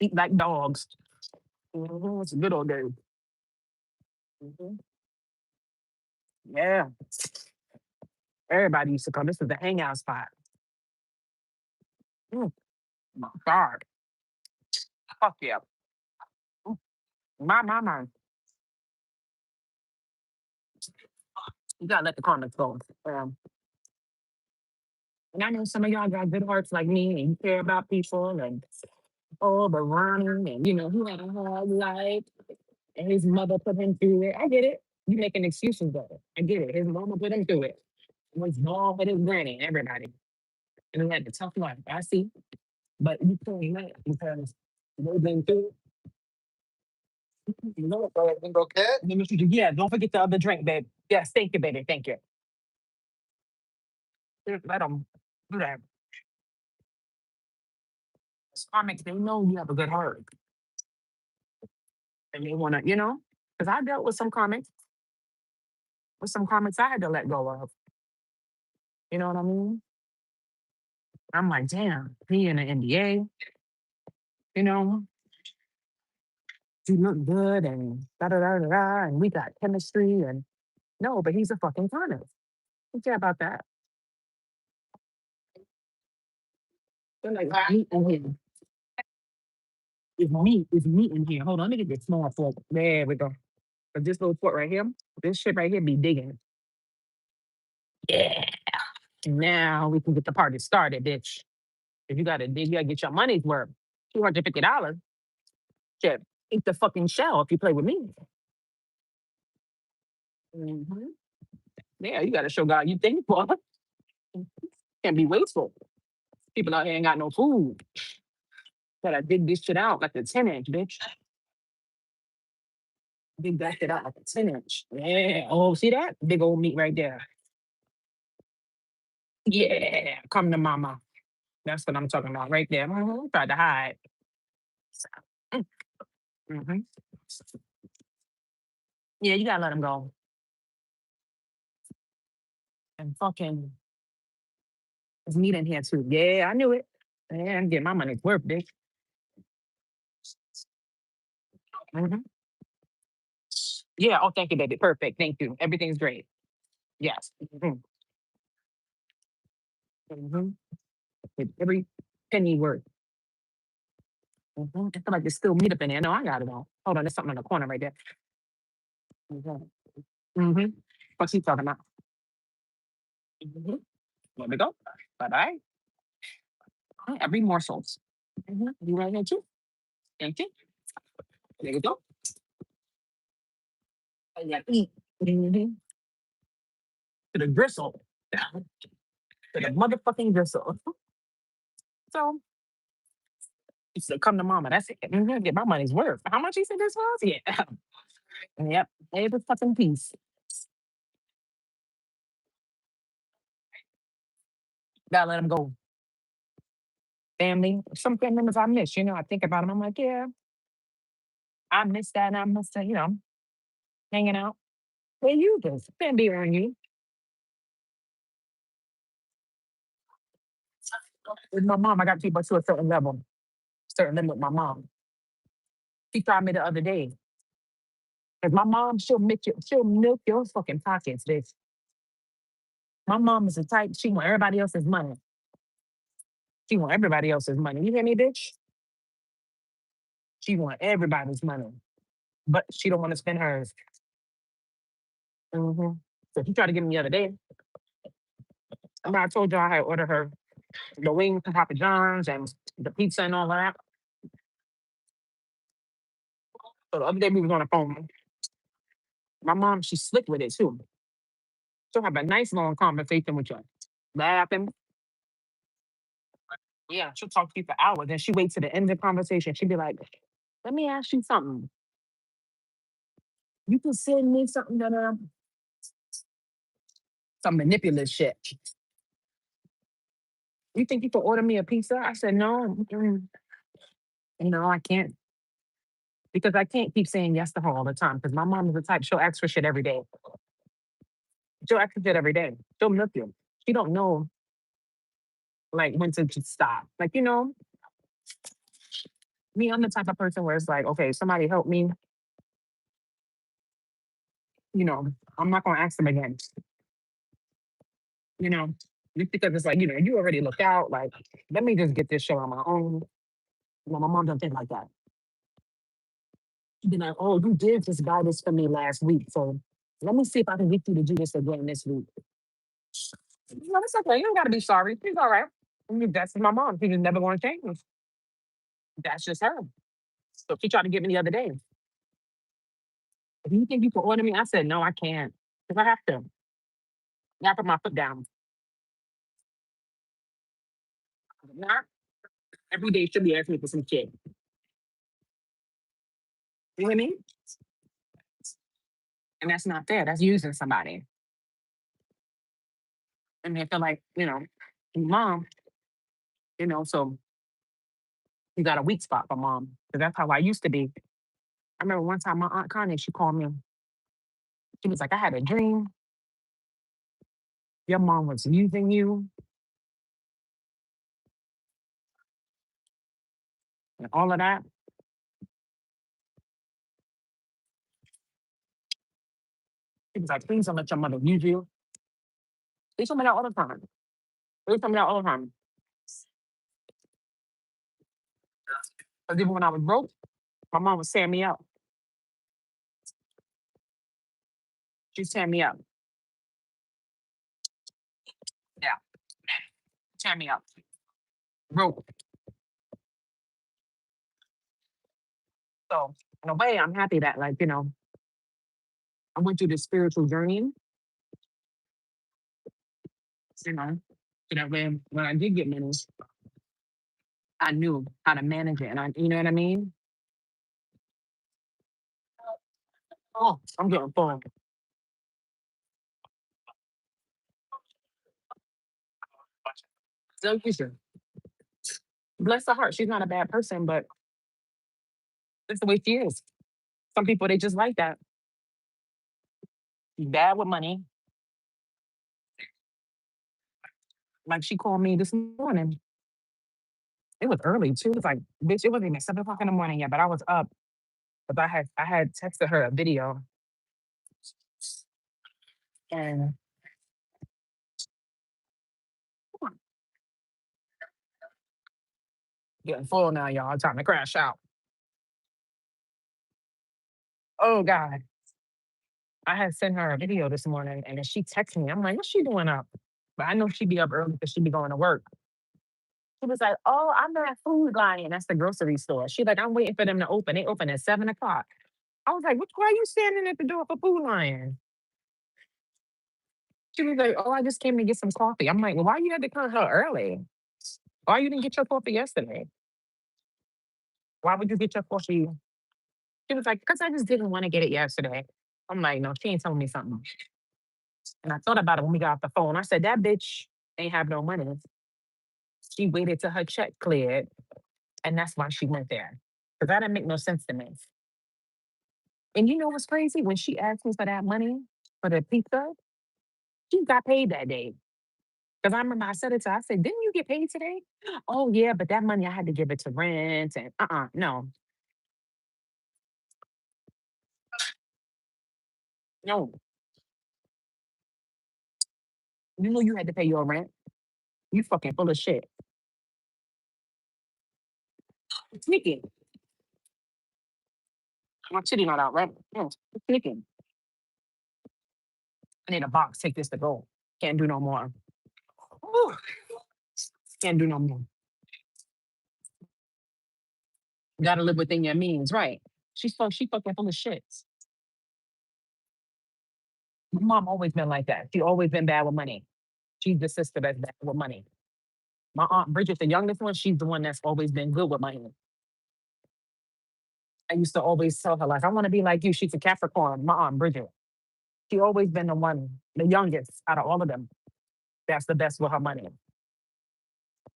Eat like dogs. It's a good old day. Mhm. Yeah. Everybody used to come. This was the hangout spot. Mm, my God. Fuck yeah. Mm, my. You gotta let the comments go. And I know some of y'all got good hearts like me and you care about people and but Ronnie and he had a hard life and his mother put him through it. I get it. You making excuses though. I get it. His mama put him through it. Was born with his granny, everybody. And he had the tough life. I see. But you can't let because they've been through it. You know what? Everything okay? Let me see. Yeah, don't forget the other drink, babe. Yes, thank you, baby. Thank you. Just let them do that. Comics, they know you have a good heart. And they wanna, because I dealt with some comics I had to let go of. You know what I mean? I'm like, damn, he in the NDA, you know, he look good and da da da da da, and we got chemistry and no, but he's a fucking comic. Who care about that? They're like, meat in here. It's meat in here. Hold on, let me get this small fork. There we go. But this little fork right here, this shit right here be digging. Yeah. Now we can get the party started, bitch. If you gotta dig, you gotta get your money's worth. $250. Shit. Eat the fucking shell if you play with me. Mhm. Yeah, you gotta show God you think for. Can't be wasteful. People out here ain't got no food. Gotta dig this shit out like a 10-inch, bitch. Dig that shit out like a 10-inch. Yeah. Oh, see that? Big old meat right there. Yeah, come to mama. That's what I'm talking about right there. Tried to hide. Mm-hmm. Yeah, you gotta let him go. And fucking, there's meat in here too. Yeah, I knew it. Yeah, I'm getting my money's worth, bitch. Hmm. Yeah. Oh, thank you, baby. Perfect. Thank you. Everything's great. Yes. Hmm. Every penny worth. I feel like there's still meat up in there. No, I got it all. Hold on, there's something in the corner right there. Mm-hmm. Mm-hmm. What's he talking about? Mm-hmm. There we go. Bye bye. Every morsels. Mm-hmm. You right here too. Thank you. There you go. And you eat. Mm-hmm. To the gristle. To the motherfucking gristle. So he said, come to mama. That's it. Get my money's worth. How much he said this was? Yeah. Yep. Every fucking piece. Gotta let him go. Family. Some family members I miss. I think about them. I'm like, yeah, I miss that. And I miss that, hanging out. Well, you just can't be around you. With my mom, I got people to a certain limit with my mom. She tried me the other day. Cause my mom, she'll milk your fucking pockets, bitch. My mom is the type, she want everybody else's money. She want everybody else's money. You hear me, bitch? She want everybody's money. But she don't want to spend hers. Hmm. So she tried to get me the other day. Remember I told you I had ordered her the wings from Papa John's and the pizza and all that. So the other day we was on the phone. My mom, she's slick with it too. She'll have a nice long conversation with you. Laughing. Yeah, she'll talk to you for hours. Then she waits to the end of the conversation. She'd be like, let me ask you something. You can send me something that some manipulative shit. You think you can order me a pizza? I said, no. No, I can't. Because I can't keep saying yes to her all the time. Because my mom is the type, she'll ask for shit every day. She'll ask for shit every day. She'll milk you. She don't know like when to just stop. Like, me, I'm the type of person where it's like, okay, somebody help me, you know, I'm not gonna ask them again. You know, just because it's like, you already looked out, like, let me just get this show on my own. My mom doesn't think like that. She'd be like, oh, you did just buy this for me last week. So let me see if I can get you to do this again this week. No, it's okay. You don't gotta be sorry. She's all right. I mean, that's my mom. She's just never gonna change. That's just her. So she tried to get me the other day. If you think you can order me, I said, no, I can't. Because I have to. I gotta put my foot down. Not every day should be asking me for some shit. You know what I mean? And that's not fair. That's using somebody. And they feel like, mom, so you got a weak spot for mom. Because that's how I used to be. I remember one time my Aunt Connie, she called me. She was like, I had a dream. Your mom was using you and all of that. She was like, please don't let your mother use you. They told me that all the time. They told me that all the time. Because even when I was broke, my mom was tearing me up. She's tearing me up. Yeah, tearing me up. Broke. So in a way, I'm happy that I went through this spiritual journey, you know, so that way when I did get money, I knew how to manage it. And you know what I mean? Oh, I'm getting full. So bless her heart. She's not a bad person, but that's the way she is. Some people they just like that. Bad with money. Like she called me this morning. It was early too. It was like, bitch, it wasn't even 7 o'clock in the morning yet, but I was up. But I had texted her a video and getting full now, y'all. Time to crash out. Oh God. I had sent her a video this morning and then she texted me. I'm like, what's she doing up? But I know she'd be up early because she'd be going to work. She was like, oh, I'm at Food Lion. That's the grocery store. She's like, I'm waiting for them to open. They open at 7 o'clock. I was like, why are you standing at the door for Food Lion? She was like, oh, I just came to get some coffee. I'm like, well, why you had to come her early? Why you didn't get your coffee yesterday? Why would you get your coffee? She was like, because I just didn't want to get it yesterday. I'm like, no, she ain't telling me something. And I thought about it when we got off the phone. I said, that bitch ain't have no money. She waited till her check cleared, and that's why she went there. Because that didn't make no sense to me. And you know what's crazy? When she asked me for that money for the pizza, she got paid that day. Because I remember I said it to her, I said, didn't you get paid today? Oh, yeah, but that money I had to give it to rent and no, no. You know you had to pay your rent. You fucking full of shit. Sneaking. My titty not out, right? No, sneaking. I need a box. Take this to go. Can't do no more. Ooh, can't do no more. Gotta live within your means, right? She fucking full of shit. My mom always been like that. She always been bad with money. She's the sister that's bad with money. My aunt Bridget, the youngest one, she's the one that's always been good with money. I used to always tell her, like, I want to be like you. She's a Capricorn, my aunt Bridget. She always been the one, the youngest out of all of them. That's the best with her money.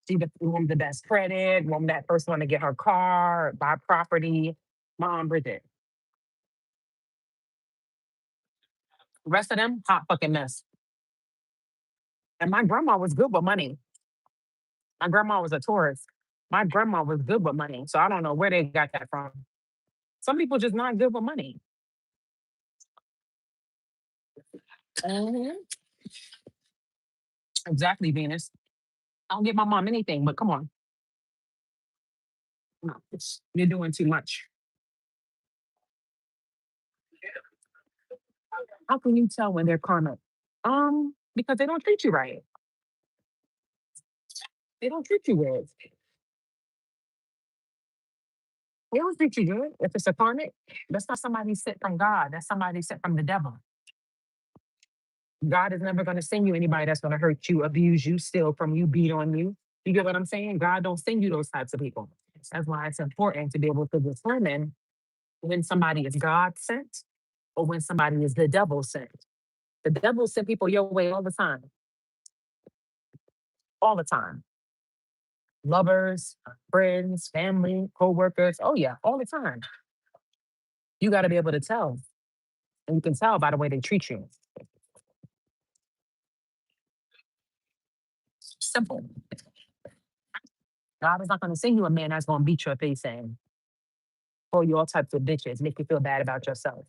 She the one with the best credit, one that first one to get her car, buy property. My aunt Bridget. The rest of them, hot fucking mess. And my grandma was good with money. My grandma was a Taurus. My grandma was good with money. So I don't know where they got that from. Some people just not good with money. Mhm. Exactly, Venus. I don't give my mom anything, but come on. No, you're doing too much. How can you tell when they're karmic? Because they don't treat you right. They don't treat you good. They don't treat you good. If it's a karmic, that's not somebody sent from God. That's somebody sent from the devil. God is never going to send you anybody that's going to hurt you, abuse you, steal from you, beat on you. You get what I'm saying? God don't send you those types of people. That's why it's important to be able to determine when somebody is God sent or when somebody is the devil sent. The devil send people your way all the time. Lovers, friends, family, co-workers. Oh yeah, all the time. You got to be able to tell. And you can tell by the way they treat you. Simple. God is not going to send you a man that's going to beat your face in, call you all types of bitches, make you feel bad about yourself.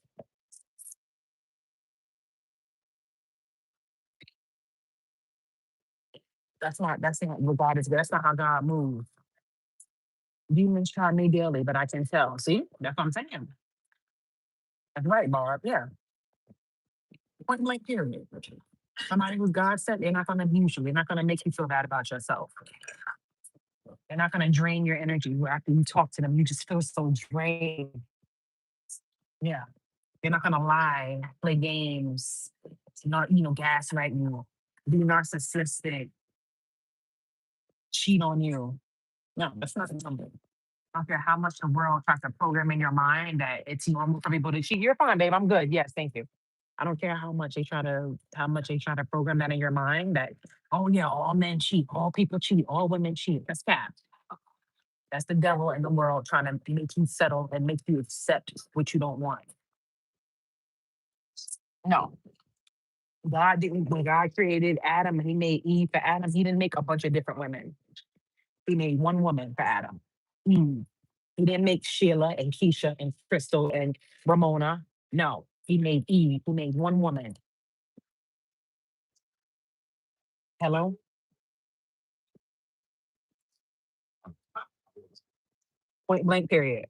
That's not what God is. That's not how God moves. Demons try me daily, but I can tell. See, that's what I'm saying. That's right, Barb. Yeah. Point blank period. Somebody who's God sent, they're not going to abuse you. They're not going to make you feel bad about yourself. They're not going to drain your energy. Where after you talk to them, you just feel so drained. Yeah. They're not going to lie, play games, not, gaslight you, be narcissistic, cheat on you. No, that's not something. I don't care how much the world tries to program in your mind that it's normal for people to cheat. You're fine, babe. I'm good. Yes, thank you. I don't care how much they try to program that in your mind that, oh yeah, all men cheat, all people cheat, all women cheat. That's cap. That's the devil in the world trying to make you settle and make you accept what you don't want. No. God didn't, when God created Adam and he made Eve for Adam, he didn't make a bunch of different women. He made one woman for Adam. Eve. He didn't make Sheila and Keisha and Crystal and Ramona. No, he made Eve. He made one woman. Hello? Point blank, period.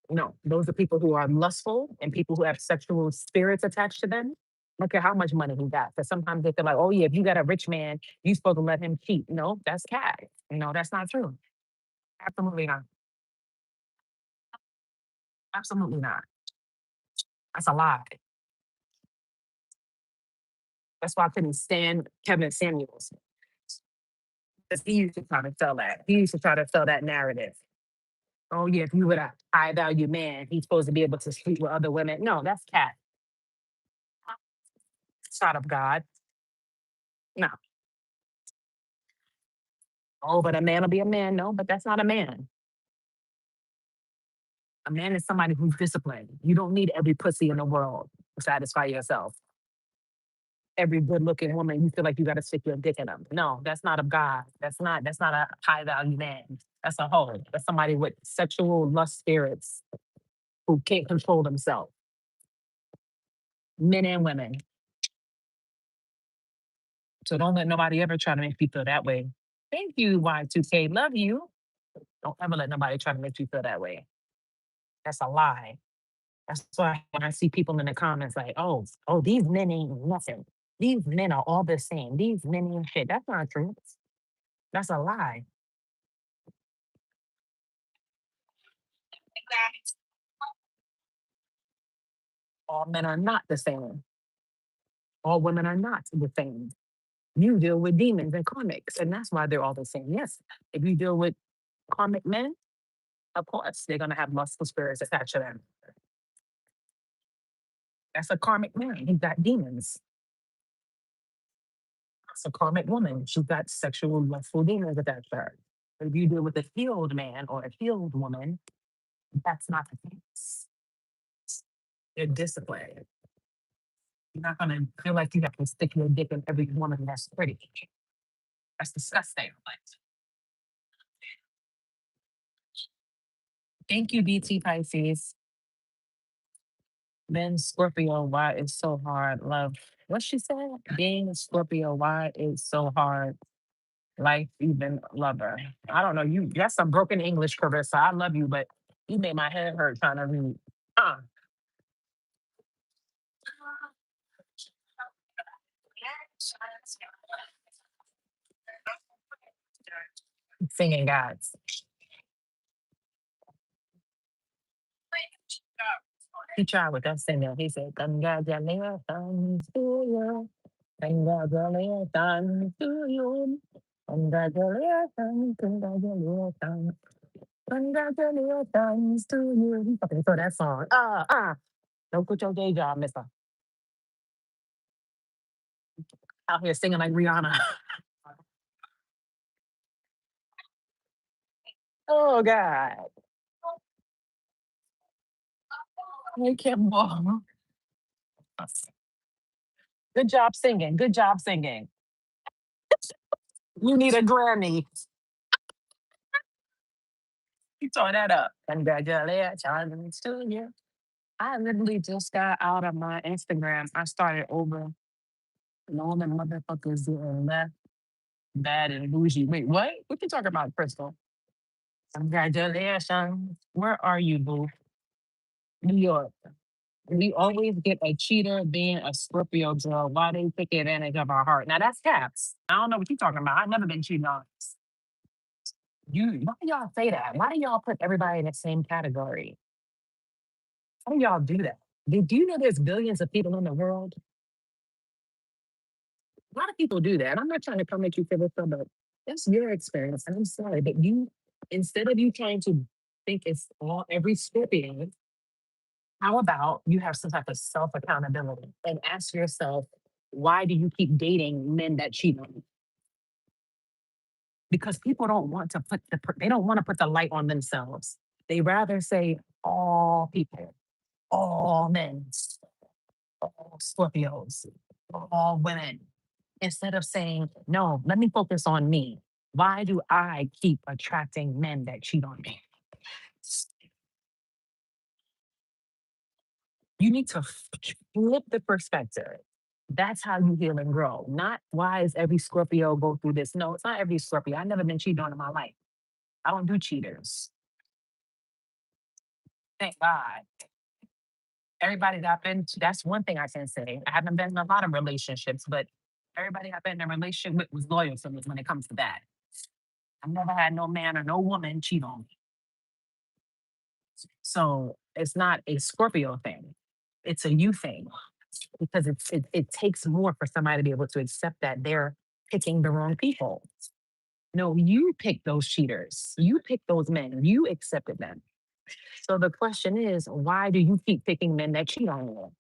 No, those are people who are lustful and people who have sexual spirits attached to them. I don't care how much money he got. Because sometimes they feel like, oh yeah, if you got a rich man, you supposed to let him cheat. No, that's cat. That's not true. Absolutely not. Absolutely not. That's a lie. That's why I couldn't stand Kevin Samuels. Because he used to try to sell that. He used to try to sell that narrative. Oh yeah, if you were a high value man, he's supposed to be able to sleep with other women. No, that's cat. It's not of God. No. Oh, but a man will be a man. No, but that's not a man. A man is somebody who's disciplined. You don't need every pussy in the world to satisfy yourself. Every good looking woman, you feel like you got to stick your dick in them. No, that's not of God. That's not a high value man. That's a hoe. That's somebody with sexual lust spirits who can't control themselves. Men and women. So don't let nobody ever try to make you feel that way. Thank you, Y2K. Love you. Don't ever let nobody try to make you feel that way. That's a lie. That's why when I see people in the comments like, oh, these men ain't nothing. These men are all the same. These men ain't shit. That's not true. That's a lie. All men are not the same. All women are not the same. You deal with demons and karmics, and that's why they're all the same. Yes, if you deal with karmic men, of course, they're gonna have lustful spirits attached to them. That's a karmic man. He's got demons. That's a karmic woman. She's got sexual lustful demons attached to her. But if you deal with a healed man or a healed woman, that's not the case. They're disciplined. You're not gonna feel like you have to stick your dick in every woman that's pretty. That's disgusting. Thank you, BT Pisces. Being Scorpio, why it's so hard? Love. What she said? Being a Scorpio, why it's so hard? Life, even lover. I don't know. That's some broken English, Carissa. I love you, but you made my head hurt trying to read. Uh, Singing gods. He tried with that singer. He said, congratulations to you. Congratulations to you. Congratulations, congratulations. Congratulations to you. He fucking for that song. Don't quit your day job, mister. Out here singing like Rihanna. Oh, God. We can't ball. Good job singing. Good job singing. You need a Grammy. You tore that up. Congratulations to you. I literally just got out of my Instagram. I started over and all the motherfuckers doing left, bad, and bougie. Wait, what? What you talking about, Crystal? Congratulations. Where are you, boo? New York. We always get a cheater being a Scorpio girl. Why they take advantage of our heart? Now that's caps. I don't know what you're talking about. I've never been cheated on. Why do y'all say that? Why do y'all put everybody in the same category? How do y'all do that? Do you know there's billions of people in the world? A lot of people do that. I'm not trying to come at you, Philip, but that's your experience. And I'm sorry, but instead of you trying to think it's all every Scorpion, How about you have some type of self accountability and ask yourself, why do you keep dating men that cheat on you? Because people don't want to they don't want to put the light on themselves. They rather say all people, all men, all Scorpios, all women, instead of saying, no, let me focus on me. Why do I keep attracting men that cheat on me? You need to flip the perspective. That's how you heal and grow. Not why is every Scorpio go through this? No, it's not every Scorpio. I've never been cheated on in my life. I don't do cheaters. Thank God. Everybody that I've been to, that's one thing I can say. I haven't been in a lot of relationships, but everybody I've been in a relationship with was loyal to me when it comes to that. I've never had no man or no woman cheat on me. So it's not a Scorpio thing. It's a you thing because it takes more for somebody to be able to accept that they're picking the wrong people. No, you pick those cheaters. You pick those men. You accepted them. So the question is, why do you keep picking men that cheat on you?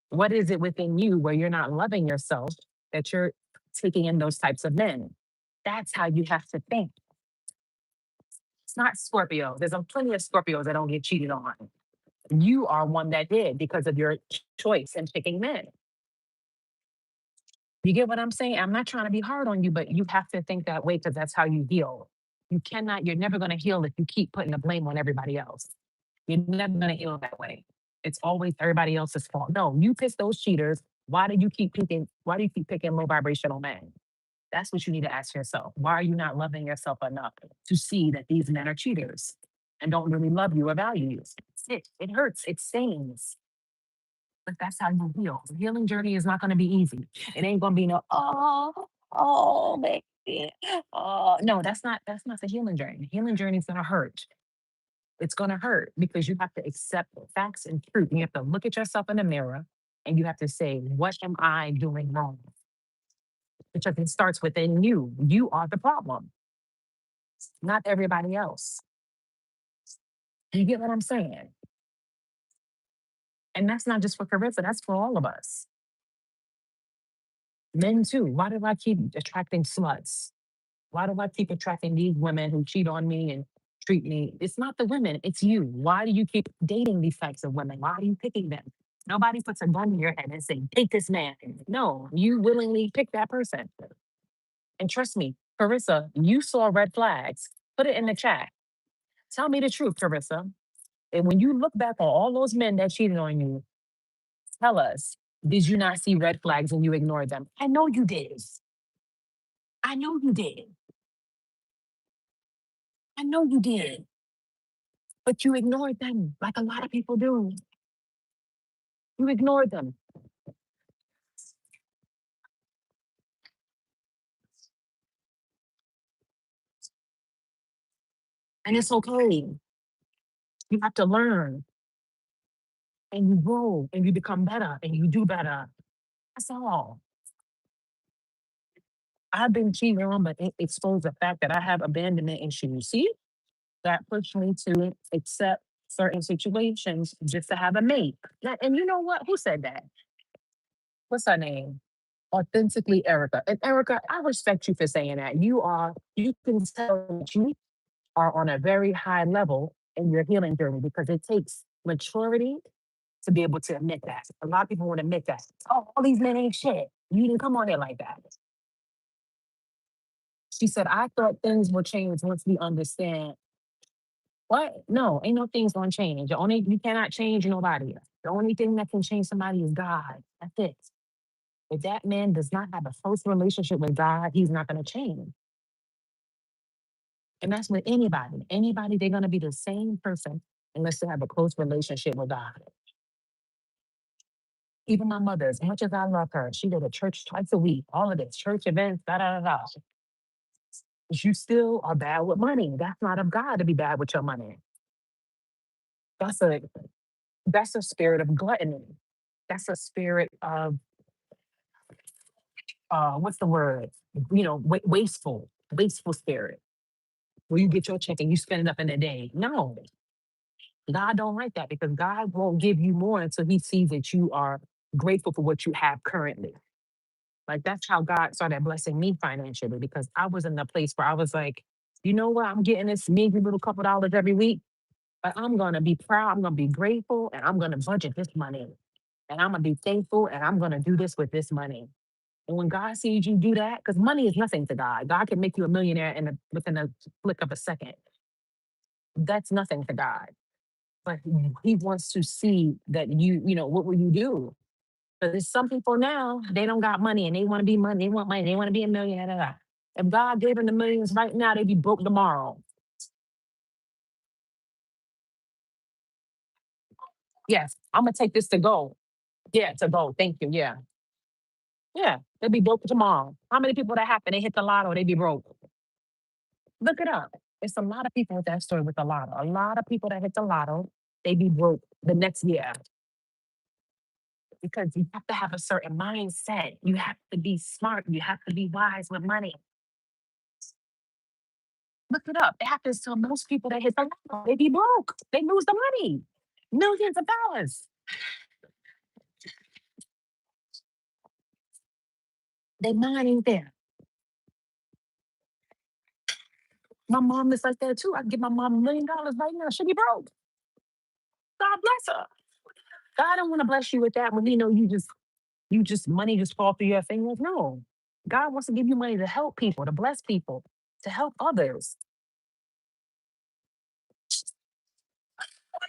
What is it within you where you're not loving yourself that you're taking in those types of men? That's how you have to think. It's not Scorpio. There's plenty of Scorpios that don't get cheated on. You are one that did because of your choice in picking men. You get what I'm saying? I'm not trying to be hard on you, but you have to think that way because that's how you heal. You're never going to heal if you keep putting the blame on everybody else. You're never going to heal that way. It's always everybody else's fault. No, you pick those cheaters. Why do you keep picking low vibrational men? That's what you need to ask yourself. Why are you not loving yourself enough to see that these men are cheaters and don't really love you or value you? It hurts. It stings. But that's how you heal. The healing journey is not going to be easy. It ain't going to be no, oh, baby. Oh, no, that's not the healing journey. The healing journey is going to hurt. It's going to hurt because you have to accept facts and truth. You have to look at yourself in the mirror and you have to say, what am I doing wrong? Because it starts within you. You are the problem, not everybody else. You get what I'm saying? And that's not just for Carissa, that's for all of us. Men too. Why do I keep attracting sluts? Why do I keep attracting these women who cheat on me and treat me? It's not the women, it's you. Why do you keep dating these types of women? Why are you picking them? Nobody puts a gun in your head and say, date this man. No, you willingly pick that person. And trust me, Carissa, you saw red flags. Put it in the chat. Tell me the truth, Carissa. And when you look back on all those men that cheated on you, tell us, did you not see red flags and you ignored them? I know you did. I know you did. I know you did. But you ignored them like a lot of people do. You ignored them. And it's okay. You have to learn and you grow and you become better and you do better. That's all. I've been cheating on, but it exposed the fact that I have abandonment issues. See, that pushed me to accept certain situations just to have a mate. And you know what? Who said that? What's her name? Authentically Erica. And Erica, I respect you for saying that. You can tell that you are on a very high level in your healing journey because it takes maturity to be able to admit that. A lot of people won't admit that. Oh, all these men ain't shit. You didn't come on here like that. She said, I thought things would change once we understand. What? No, ain't no things gonna change. You cannot change nobody. The only thing that can change somebody is God. That's it. If that man does not have a close relationship with God, he's not gonna change. And that's with anybody. Anybody, they're gonna be the same person unless they have a close relationship with God. Even my mother, as much as I love her, she go to church twice a week, all of this, church events, da da da da. But you still are bad with money. That's not of God to be bad with your money. That's a that's a spirit of gluttony. That's a spirit of what's the word? Wasteful spirit. Where you get your check and you spend it up in a day. No, God don't like that because God won't give you more until he sees that you are grateful for what you have currently. Like that's how God started blessing me financially because I was in a place where I was like, you know what? I'm getting this measly little couple dollars every week, but I'm gonna be proud, I'm gonna be grateful, and I'm gonna budget this money. And I'm gonna be thankful and I'm gonna do this with this money. And when God sees you do that, because money is nothing to God. God can make you a millionaire within a flick of a second. That's nothing to God. But he wants to see that what will you do? But there's some people now, they don't got money and they want to be money, they want money, they want to be a millionaire. Da, da, da. If God gave them the millions right now, they'd be broke tomorrow. Yes, I'm gonna take this to go. Yeah, to go. Thank you. Yeah. Yeah. They'd be broke tomorrow. How many people that happen? They hit the lotto, they be broke. Look it up. It's a lot of people with that story with the lotto. A lot of people that hit the lotto, they be broke the next year because you have to have a certain mindset. You have to be smart. You have to be wise with money. Look it up. It happens to most people that hit the lotto. They be broke. They lose the money. Millions of dollars. They mind ain't there. My mom is like that too. I give my mom $1 million right now. She'll be broke. God bless her. God don't want to bless you with that when he know you just money just fall through your fingers. No. God wants to give you money to help people, to bless people, to help others.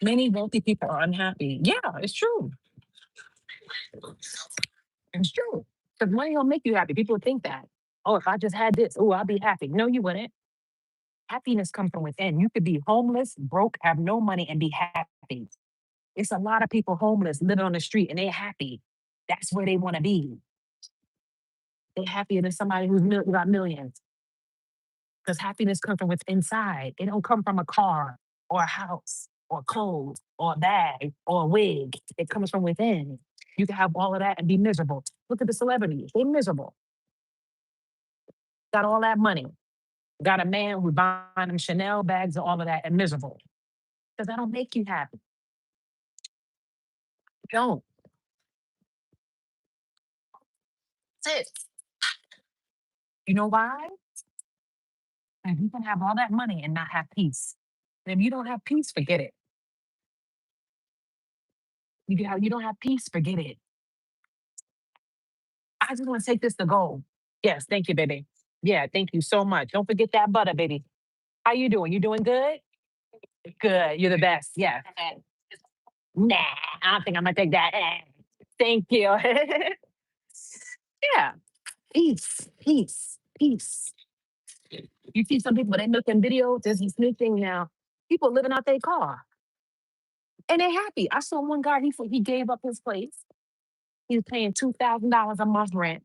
Many wealthy people are unhappy. Yeah, it's true. It's true. Because money don't make you happy. People think that. Oh, if I just had this, oh, I'll be happy. No, you wouldn't. Happiness comes from within. You could be homeless, broke, have no money, and be happy. It's a lot of people homeless, living on the street, and they're happy. That's where they want to be. They're happier than somebody who's got millions. Because happiness comes from what's inside. It don't come from a car or a house or clothes or a bag or a wig. It comes from within. You can have all of that and be miserable. Look at the celebrities. They're miserable. Got all that money. Got a man who's buying them Chanel bags and all of that and miserable. Because that don't make you happy. Don't. That's it. You know why? And you can have all that money and not have peace. And if you don't have peace, forget it. You don't have peace, forget it. I just want to take this to go. Yes, thank you, baby. Yeah, thank you so much. Don't forget that butter, baby. How you doing? You doing good? Good. You're the best. Yeah. Nah, I don't think I'm gonna take that. Thank you. Yeah. Peace, peace, peace. You see some people they making videos. There's this new thing now. People living out their car and they're happy. I saw one guy. He gave up his place. He was paying $2,000 a month rent.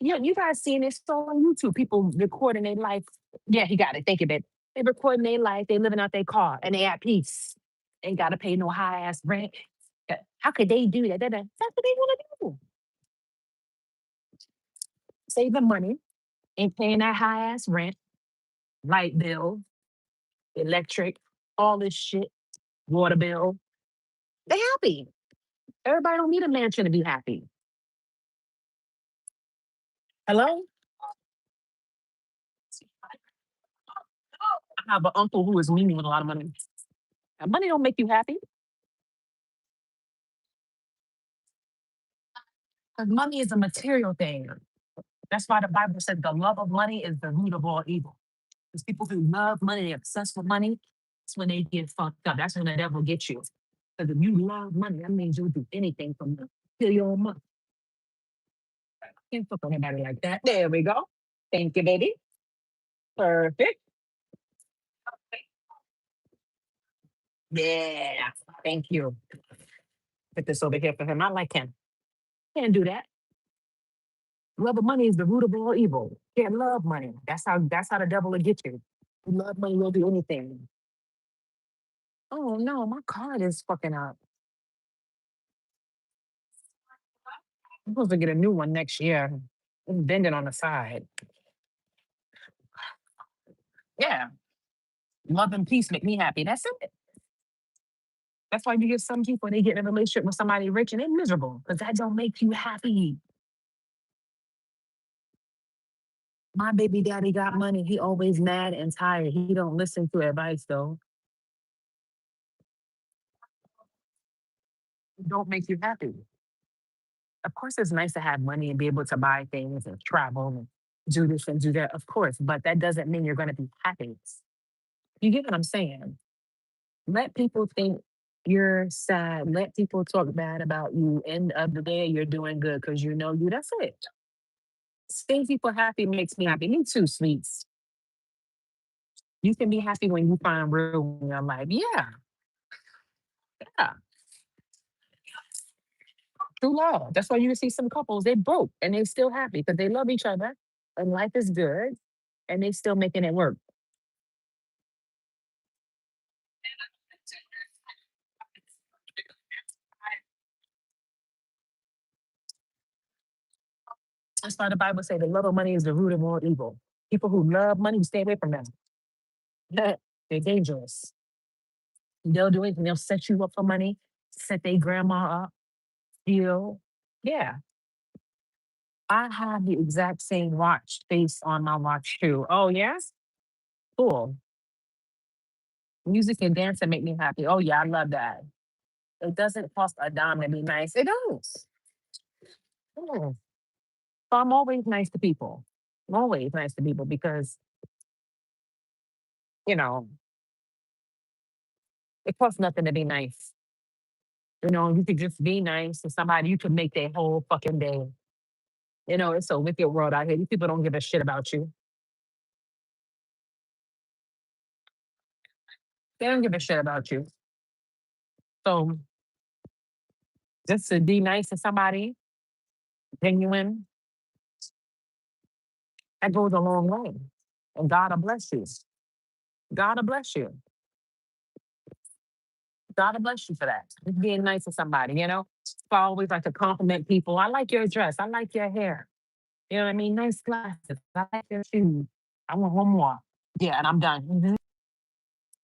You guys seeing this so on YouTube? People recording their life. Yeah, he got it. Thank you, babe. They recording their life. They living out their car and they at peace. Ain't got to pay no high ass rent. How could they do that? That's what they want to do. Saving money, ain't paying that high ass rent, light bill, electric, all this shit, water bill. They happy. Everybody don't need a mansion to be happy. Hello? I have an uncle who is meaning with a lot of money. And money don't make you happy. 'Cause money is a material thing. That's why the Bible said the love of money is the root of all evil. Because people who love money, they're obsessed with money, that's when they get fucked up. That's when the devil gets you. Because if you love money, that means you'll do anything from the kill your own money. Can't fuck with anybody like that. There we go. Thank you, baby. Perfect. Yeah. Thank you. Put this over here for him. I like him. Can't do that. Love of money is the root of all evil. Can't love money. That's how the devil will get you. You love money, you'll do anything. Oh no, my card is fucking up. I'm supposed to get a new one next year. It's bending on the side. Yeah. Love and peace make me happy. That's it. That's why you get some people, they get in a relationship with somebody rich and they're miserable because that don't make you happy. My baby daddy got money. He always mad and tired. He don't listen to advice though. It don't make you happy. Of course, it's nice to have money and be able to buy things and travel and do this and do that, of course, but that doesn't mean you're going to be happy. You get what I'm saying? Let people think you're sad. Let people talk bad about you. End of the day, you're doing good because you know you. That's it. Seeing people happy makes me happy. Me too, sweets. You can be happy when you find real in your life. Yeah, yeah. True love. That's why you see some couples, they broke and they still happy because they love each other and life is good and they still making it work. That's why the Bible say the love of money is the root of all evil. People who love money, stay away from them. They're dangerous. They'll do it and they'll set you up for money, set their grandma up, steal. Yeah. I have the exact same watch face on my watch too. Oh, yes? Cool. Music and dancing make me happy. Oh, yeah, I love that. It doesn't cost a dime to be nice. It does. Mm. So I'm always nice to people. I'm always nice to people because, you know, it costs nothing to be nice. You know, you could just be nice to somebody, you could make their whole fucking day. You know, it's a wicked world out here. These people don't give a shit about you. They don't give a shit about you. So just to be nice to somebody, genuine, that goes a long way. And God will bless you. God will bless you. God will bless you for that. Just being nice to somebody, you know? So I always like to compliment people. I like your dress. I like your hair. You know what I mean? Nice glasses. I like your shoes. I want one more. Yeah, and I'm done. Mhm.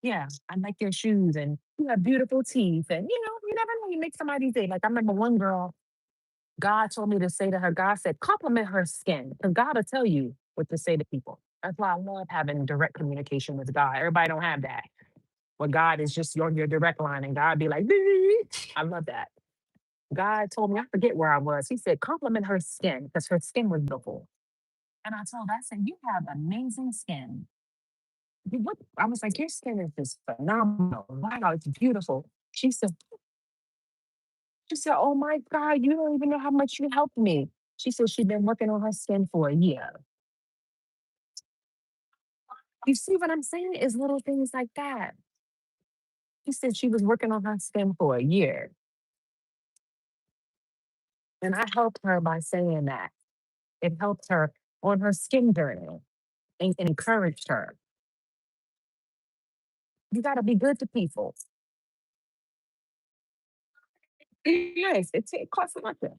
Yeah, I like your shoes and you have beautiful teeth. And you know, you never know, you make somebody's day. Like I remember one girl, God told me to say to her, God said, compliment her skin. Because God will tell you what to say to people. That's why I love having direct communication with God. Everybody don't have that. Where God is just your direct line and God be like, I love that. God told me, I forget where I was. He said, compliment her skin because her skin was beautiful. And I told her, I said, you have amazing skin. What? I was like, your skin is just phenomenal. Wow, it's beautiful. She said, oh my God, you don't even know how much you helped me. She said she'd been working on her skin for a year. You see what I'm saying? It's little things like that. She said she was working on her skin for a year. And I helped her by saying that. It helped her on her skin journey and encouraged her. You got to be good to people. Yes, it costs nothing.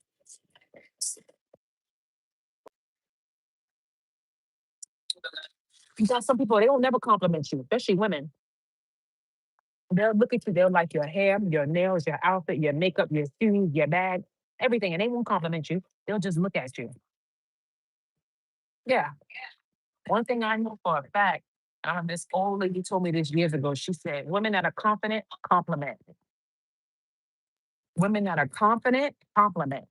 You got some people, they don't never compliment you, especially women. They'll look at you, they'll like your hair, your nails, your outfit, your makeup, your shoes, your bag, everything. And they won't compliment you. They'll just look at you. Yeah. One thing I know for a fact, this old lady told me this years ago. She said, women that are confident, compliment. Women that are confident, compliment.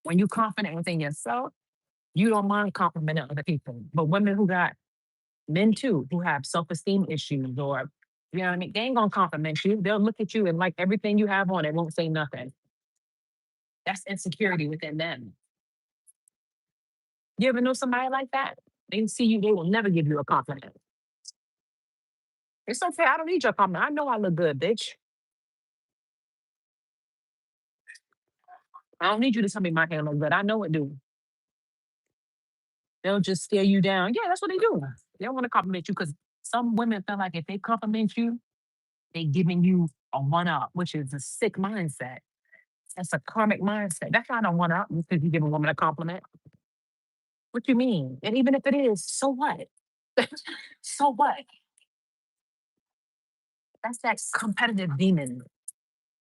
When you're confident within yourself, you don't mind complimenting other people. But women who got men too, who have self-esteem issues or you know what I mean, they ain't gonna compliment you. They'll look at you and like everything you have on, it won't say nothing. That's insecurity within them. You ever know somebody like that? They see you, they will never give you a compliment. It's okay. I don't need your compliment. I know I look good, bitch. I don't need you to tell me my hair look good. I know it do. They'll just stare you down. Yeah, that's what they do. They don't want to compliment you because some women feel like if they compliment you, they giving you a one up, which is a sick mindset. That's a karmic mindset. That's not a one up because you give a woman a compliment. What you mean? And even if it is, so what? So what? That's that competitive demon.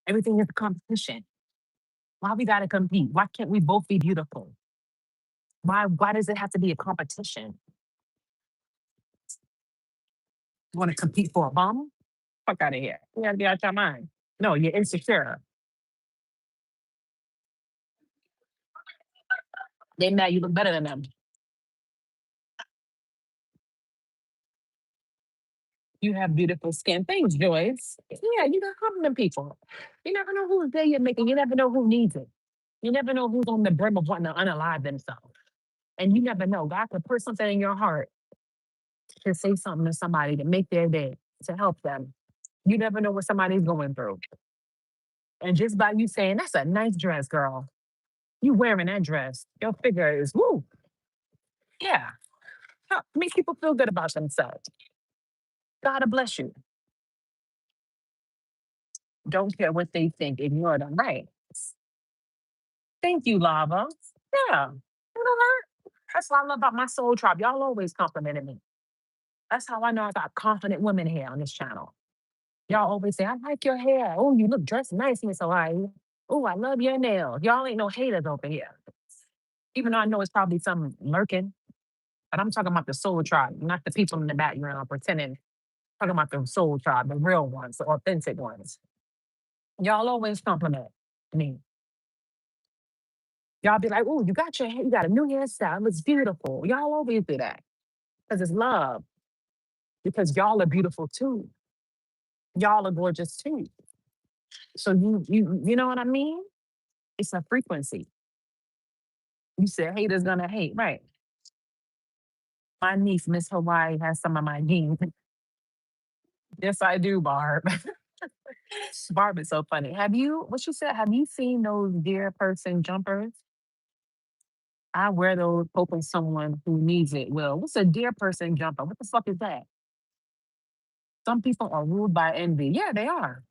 Everything is a competition. Why we gotta compete? Why can't we both be beautiful? Why does it have to be a competition? You want to compete for a bum? Fuck out of here. You gotta be out your mind. No, you're insecure. They mad you look better than them. You have beautiful skin. Thanks, Joyce. Yeah, you got compliment people. You never know whose day you're making. You never know who needs it. You never know who's on the brim of wanting to unalive themselves. And you never know. God could put something in your heart to say something to somebody to make their day, to help them. You never know what somebody's going through. And just by you saying, that's a nice dress, girl. You wearing that dress. Your figure is woo. Yeah. Make people feel good about themselves. God bless you. Don't care what they think. Ignore them. Right. Thank you, Lava. Yeah. You know what? That's what I love about my soul tribe. Y'all always complimented me. That's how I know I got confident women here on this channel. Y'all always say, I like your hair. Oh, you look dressed nice, Miss Hawaii. Oh, I love your nails. Y'all ain't no haters over here. Even though I know it's probably some lurking, but I'm talking about the soul tribe, not the people in the background pretending. Talking about the soul tribe, the real ones, the authentic ones. Y'all always compliment me. Y'all be like, oh, you got your hair, you got a new hairstyle. It looks beautiful. Y'all always do that because it's love, because y'all are beautiful too. Y'all are gorgeous too. So you know what I mean? It's a frequency. You said haters gonna hate, right? My niece, Miss Hawaii, has some of my genes. Yes, I do, Barb. Barb is so funny. Have you, what you said, have you seen those dear person jumpers? I wear those hoping someone who needs it will. What's a dear person jumper? What the fuck is that? Some people are ruled by envy. Yeah, they are,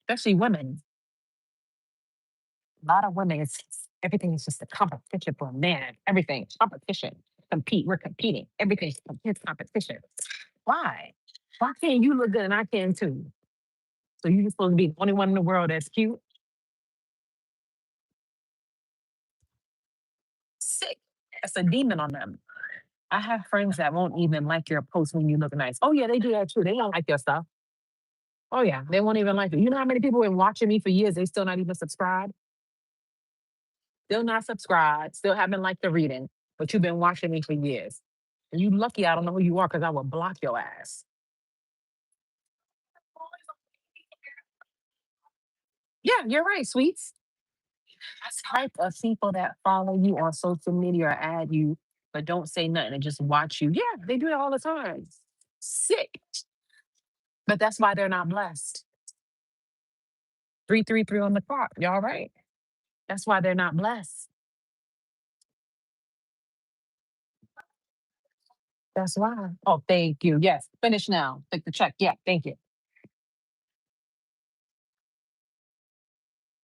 especially women. A lot of women, everything is just a competition for a man. Everything, competition, compete. We're competing. Everything's competition. Why? Why can't you look good and I can too? So you're supposed to be the only one in the world that's cute? Sick. That's a demon on them. I have friends that won't even like your post when you look nice. Oh yeah, they do that too. They don't like your stuff. Oh yeah, they won't even like it. You know how many people have been watching me for years? They still not even subscribed. Still not subscribed. Still haven't liked the reading, but you've been watching me for years. And you lucky I don't know who you are because I will block your ass. Yeah, you're right, sweets. Type of people that follow you on social media or add you, but don't say nothing and just watch you. Yeah, they do it all the time. Sick. But that's why they're not blessed. 333 on the clock. Y'all right. That's why they're not blessed. That's why. Oh, thank you. Yes. Finish now. Take the check. Yeah, thank you.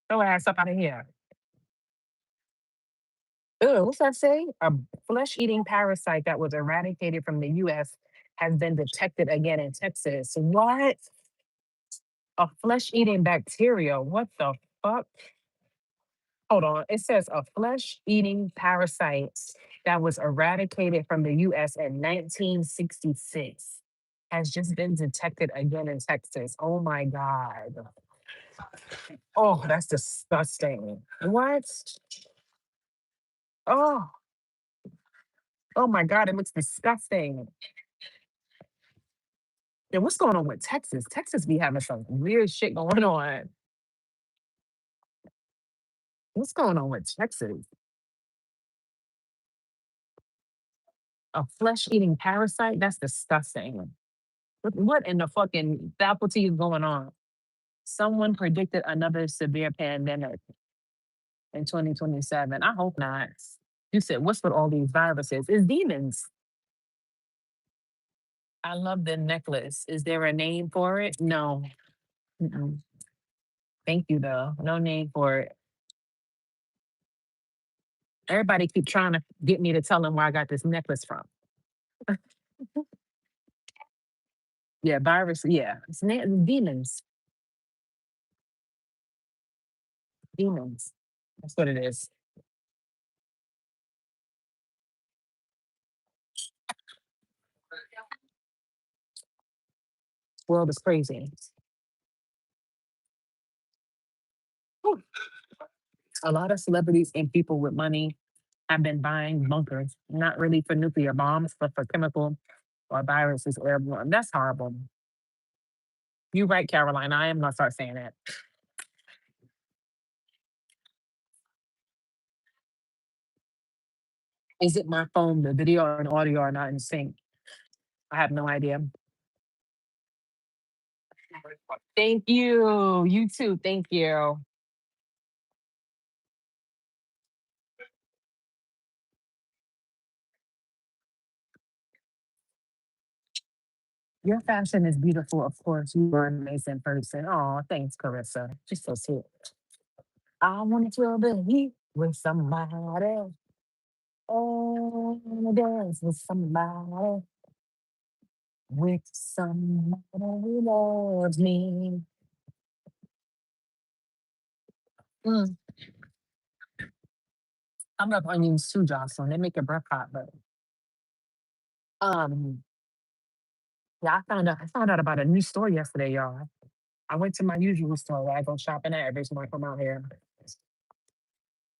Go ass up out of here. Ew, what's that say? A flesh-eating parasite that was eradicated from the US has been detected again in Texas. What? A flesh-eating bacteria. What the fuck? Hold on. It says a flesh-eating parasite that was eradicated from the US in 1966 has just been detected again in Texas. Oh my God. Oh, that's disgusting. What? Oh, oh my God, it looks disgusting. Yeah, what's going on with Texas? Texas be having some weird shit going on. What's going on with Texas? A flesh-eating parasite? That's disgusting. What in the fucking faculty is going on? Someone predicted another severe pandemic in 2027. I hope not. You said, what's with all these viruses? It's demons. I love the necklace. Is there a name for it? No. Mm-mm. Thank you, though. No name for it. Everybody keep trying to get me to tell them where I got this necklace from. Yeah, virus. Yeah, demons. Demons. That's what it is. World is crazy. Whew. A lot of celebrities and people with money have been buying bunkers, not really for nuclear bombs, but for chemical or viruses airborne. That's horrible. You're right, Caroline. I am gonna start saying that. Is it my phone? The video and audio are not in sync. I have no idea. Thank you. You too. Thank you. Your fashion is beautiful, of course. You are an amazing person. Oh, thanks, Carissa. She's so sweet. I want to believe with somebody. Oh, I wanna dance with somebody. With somebody who loves me. Mm. I'm up onions too, Jocelyn. They make your breath hot, but um, yeah, I found out about a new store yesterday, y'all. I went to my usual store where I go shopping at every time I come out here.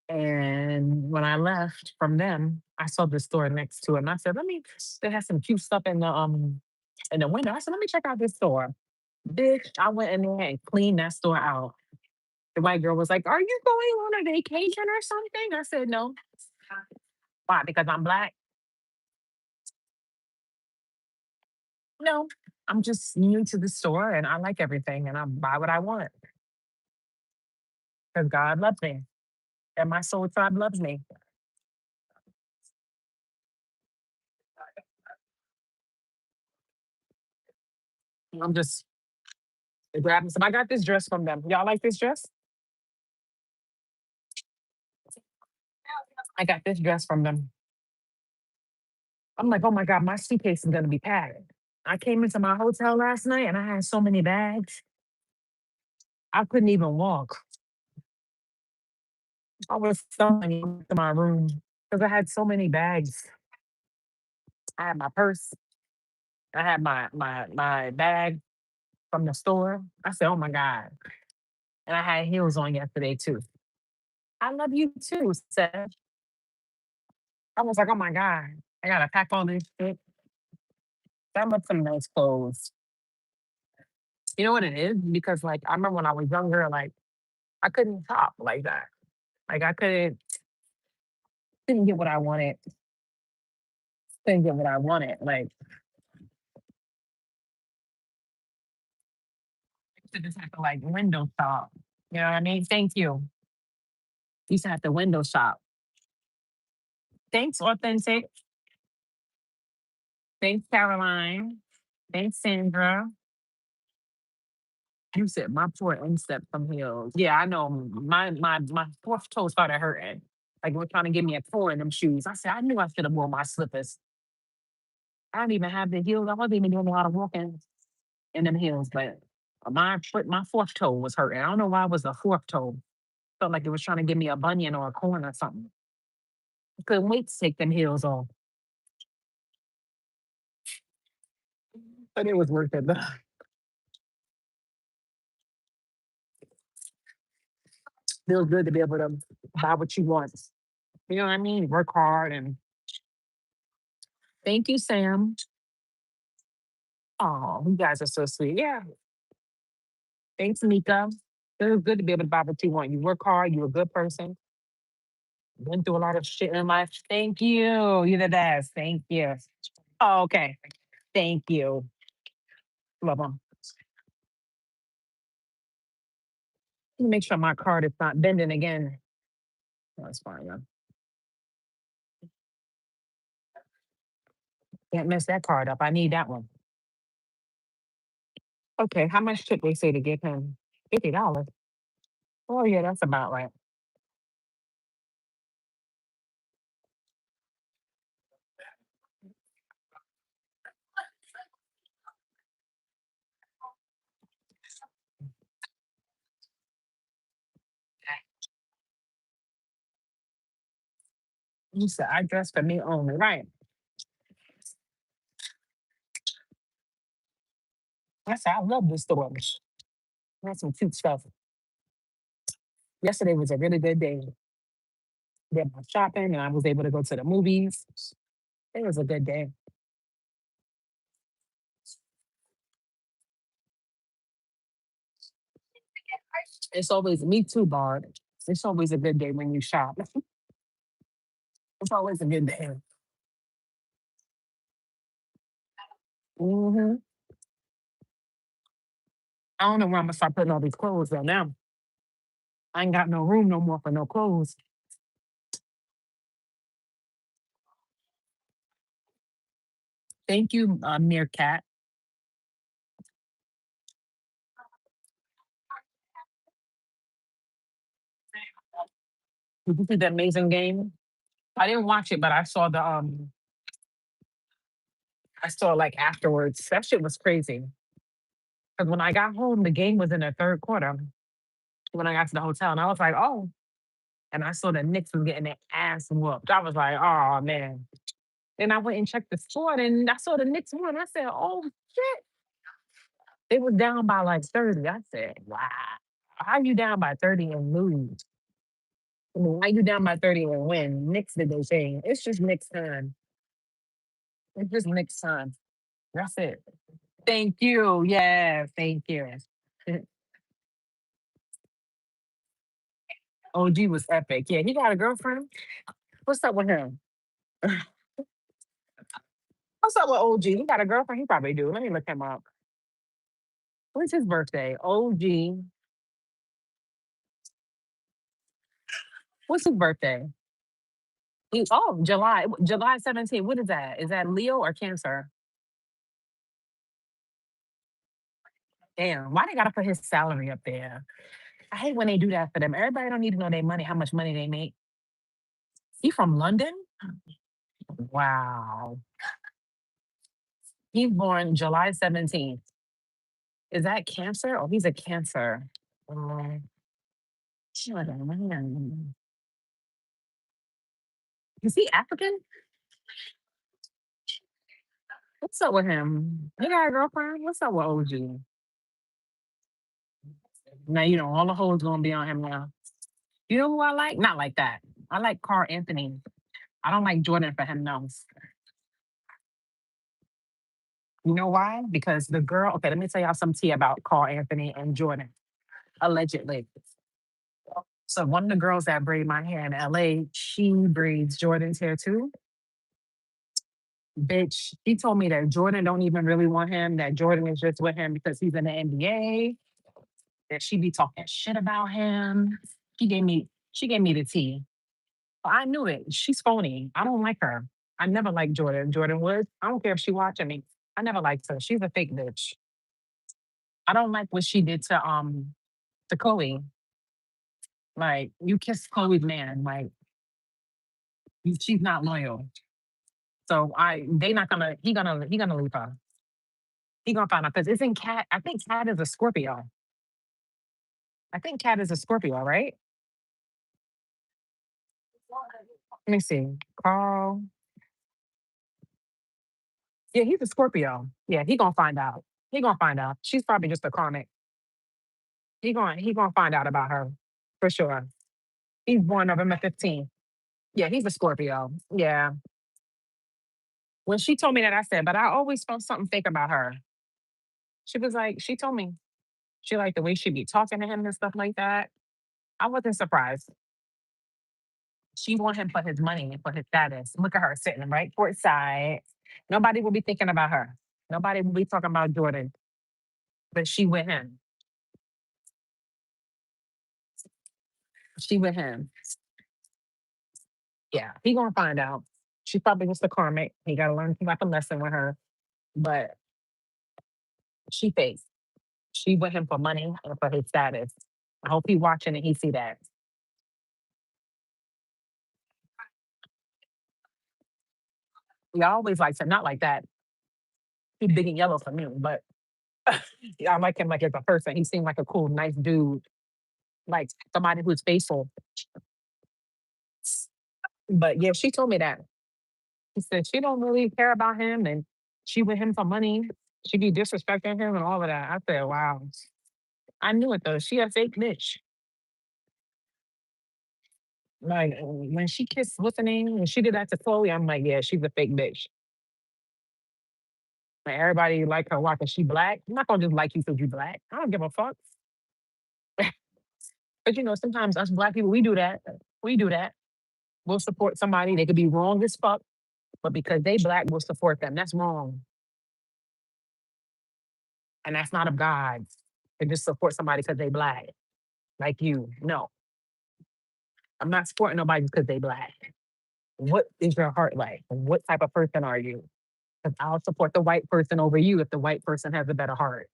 And when I left from them, I saw the store next to it. And I said, let me, they had some cute stuff in the window. I said, let me check out this store. Bitch, I went in there and cleaned that store out. The white girl was like, are you going on a vacation or something? I said, no. Why? Because I'm black? No. I'm just new to the store and I like everything and I buy what I want because God loves me and my soul tribe loves me. I'm just grabbing some. I got this dress from them. Y'all like this dress? I got this dress from them. I'm like, oh my God, my suitcase is gonna be packed. I came into my hotel last night and I had so many bags. I couldn't even walk. I was stumbling to my room because I had so many bags. I had my purse. I had my bag from the store. I said, oh my God. And I had heels on yesterday too. I love you too, Seth. I was like, oh my God. I gotta pack all this shit. That was some nice clothes. You know what it is? Because like I remember when I was younger, like I couldn't shop like that. Like I couldn't get what I wanted. Couldn't get what I wanted. Like I used to just have to like window shop. You know what I mean? Thank you. Used to have to window shop. Thanks, authentic. Thanks, Caroline. Thanks, Sandra. You said my poor instep from heels. Yeah, I know. My fourth toe started hurting. Like we're trying to give me a tour in them shoes. I said I knew I should have worn my slippers. I don't even have the heels. I wasn't even doing a lot of walking in them heels, but my foot, my fourth toe was hurting. I don't know why it was the fourth toe. Felt like it was trying to give me a bunion or a corn or something. I couldn't wait to take them heels off, but it was worth it. Feels good to be able to buy what you want. You know what I mean? Work hard and thank you, Sam. Oh, you guys are so sweet. Yeah. Thanks, Mika. Feels good to be able to buy what you want. You work hard. You're a good person. Been through a lot of shit in life. Thank you. You're the best. Thank you. Oh, okay. Thank you. Love them. Make sure my card is not bending again. That's fine. Yeah. Can't mess that card up. I need that one. Okay. How much should they say to give him? $50. Oh, yeah, that's about right. You said I dress for me only, right? I said I love this store. That's some cute stuff. Yesterday was a really good day. Did my shopping and I was able to go to the movies. It was a good day. It's always me too, Barb. It's always a good day when you shop. It's always a good day. Hmm. I don't know where I'm gonna start putting all these clothes on now. I ain't got no room no more for no clothes. Thank you, Meerkat. Did you see the amazing game? I didn't watch it, but I saw like afterwards. That shit was crazy. Because when I got home, the game was in the third quarter. When I got to the hotel, and I was like, oh, and I saw the Knicks was getting their ass whooped. I was like, oh man. Then I went and checked the score, and I saw the Knicks won. I said, oh shit. They was down by like 30. I said, wow. How you down by 30 and lose? I mean, why you down by 30 and win? Knicks did their thing. It's just Knicks time. It's just Knicks time. That's it. Thank you. Yeah, thank you. OG was epic. Yeah, he got a girlfriend. What's up with him? What's up with OG? He got a girlfriend? He probably do. Let me look him up. When's his birthday? OG. What's his birthday? July 17th. What is that? Is that Leo or Cancer? Damn, why they gotta put his salary up there? I hate when they do that for them. Everybody don't need to know their money, how much money they make. He from London? Wow. He's born July 17th. Is that Cancer? Oh, he's a Cancer. Um, shit, man. Is he African? What's up with him? He got a girlfriend? What's up with OG? Now you know all the hoes gonna be on him now. You know who I like? Not like that. I like Carl Anthony. I don't like Jordan for him though. You know why? Because the girl, okay, let me tell y'all some tea about Carl Anthony and Jordan, allegedly. So one of the girls that braid my hair in LA, she braids Jordan's hair too. Bitch, she told me that Jordan don't even really want him, that Jordan is just with him because he's in the NBA, that she be talking shit about him. She gave me the tea. I knew it. She's phony. I don't like her. I never liked Jordan. Jordan Woods. I don't care if she watching me. I never liked her. She's a fake bitch. I don't like what she did to Chloe. Like you kissed Chloe's man. Like she's not loyal. So they not gonna he gonna leave her. He gonna find out because it's in Cat. I think Cat is a Scorpio. I think Cat is a Scorpio, right? Let me see. Carl. Yeah, he's a Scorpio. Yeah, he gonna find out. He gonna find out. She's probably just a karmic. He gonna find out about her for sure. He's born November 15th. Yeah, he's a Scorpio. Yeah. When she told me that, I said, but I always felt something fake about her. She was like, she told me she liked the way she be talking to him and stuff like that. I wasn't surprised. She want him for his money and for his status. Look at her sitting right courtside. Nobody will be thinking about her. Nobody will be talking about Jordan, but she with him. She with him. Yeah, he gonna find out. She's probably just a karmic. He gotta learn like a lesson with her. But she fake. She with him for money and for his status. I hope he watching and he see that. We always like to not like that. He big and yellow for me, but yeah, I like him like as a person. He seemed like a cool, nice dude, like somebody who's faithful. But yeah, she told me that. She said she don't really care about him and she with him for money. She be disrespecting him and all of that. I said, wow. I knew it though. She a fake bitch. Like when she kissed what's her name, when she did that to Chloe, I'm like, yeah, she's a fake bitch. Like everybody like her. Why? Cause she black. I'm not gonna just like you because you black. I don't give a fuck. But you know, sometimes us black people, we do that. We do that. We'll support somebody. They could be wrong as fuck, but because they black, we'll support them. That's wrong, and that's not of God. To just support somebody because they black, like you. No, I'm not supporting nobody because they black. What is your heart like? What type of person are you? Because I'll support the white person over you if the white person has a better heart.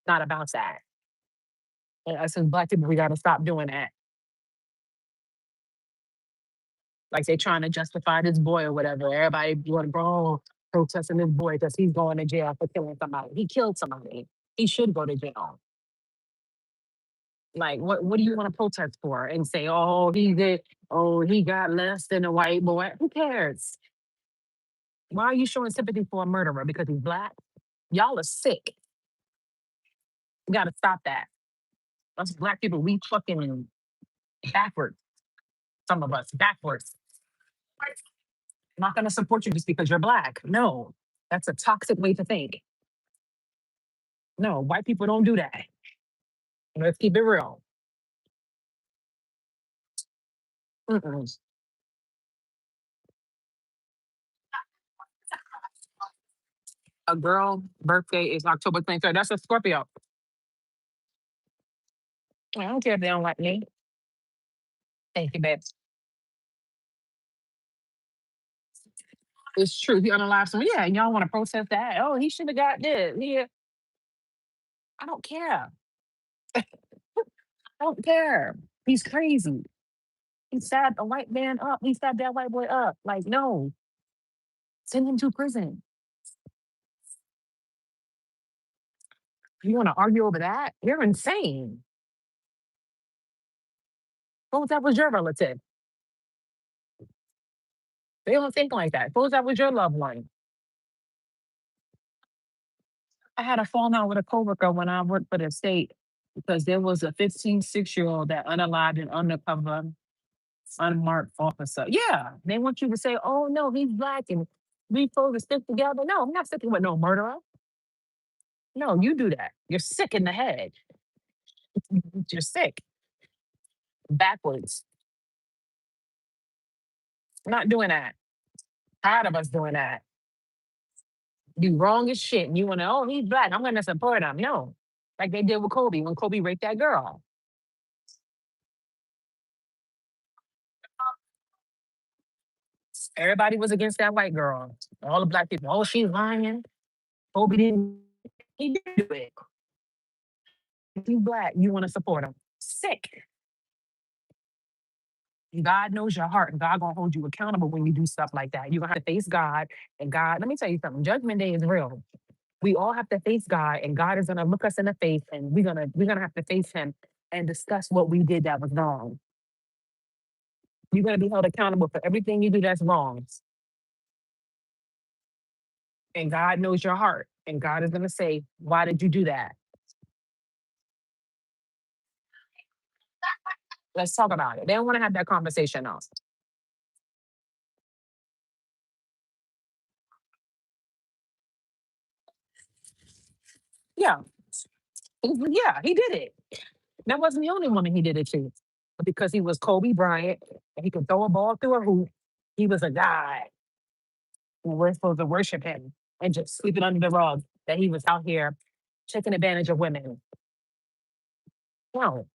Not about that. And us as black people, we got to stop doing that. Like they trying to justify this boy or whatever. Everybody want to go protesting this boy because he's going to jail for killing somebody. He killed somebody. He should go to jail. Like, what do you want to protest for? And say, oh, he did, oh, he got less than a white boy. Who cares? Why are you showing sympathy for a murderer? Because he's black? Y'all are sick. We gotta stop that. Us black people, we fucking backwards. Some of us backwards. I'm not gonna support you just because you're black. No, that's a toxic way to think. No, white people don't do that. Let's keep it real. Mm-mm. A girl birthday is October 23rd. That's a Scorpio. I don't care if they don't like me. Thank you, babe. It's true. He unalive some. Yeah, and y'all want to protest that? Oh, he should have got this. Yeah, I don't care. I don't care. He's crazy. He stabbed a white man up. He stabbed that white boy up. Like, no, send him to prison. You want to argue over that? You're insane. Suppose that was your relative. They don't think like that. Suppose that was your loved one. I had a falling out with a coworker when I worked for the state because there was a 15, 6-year-old that unalived an undercover, unmarked officer. Yeah, they want you to say, "Oh no, he's black and we supposed to stick together." No, I'm not sticking with no murderer. No, you do that. You're sick in the head. You're sick. Backwards. I'm not doing that. Tired of us doing that. You wrong as shit. And you want to, oh, he's black. I'm going to support him. No, like they did with Kobe when Kobe raped that girl. Everybody was against that white girl. All the black people, oh, she's lying. Kobe didn't. He did do it. If you black, you want to support him. Sick. God knows your heart, and God gonna hold you accountable when you do stuff like that. You're gonna have to face God, and God. Let me tell you something. Judgment Day is real. We all have to face God, and God is gonna look us in the face, and we're gonna have to face Him and discuss what we did that was wrong. You're gonna be held accountable for everything you do that's wrong, and God knows your heart, and God is gonna say, "Why did you do that?" Let's talk about it. They don't want to have that conversation now. Yeah, yeah, he did it. That wasn't the only woman he did it to. But because he was Kobe Bryant and he could throw a ball through a hoop, he was a guy. And we're supposed to worship him and just sweep it under the rug that he was out here taking advantage of women. No,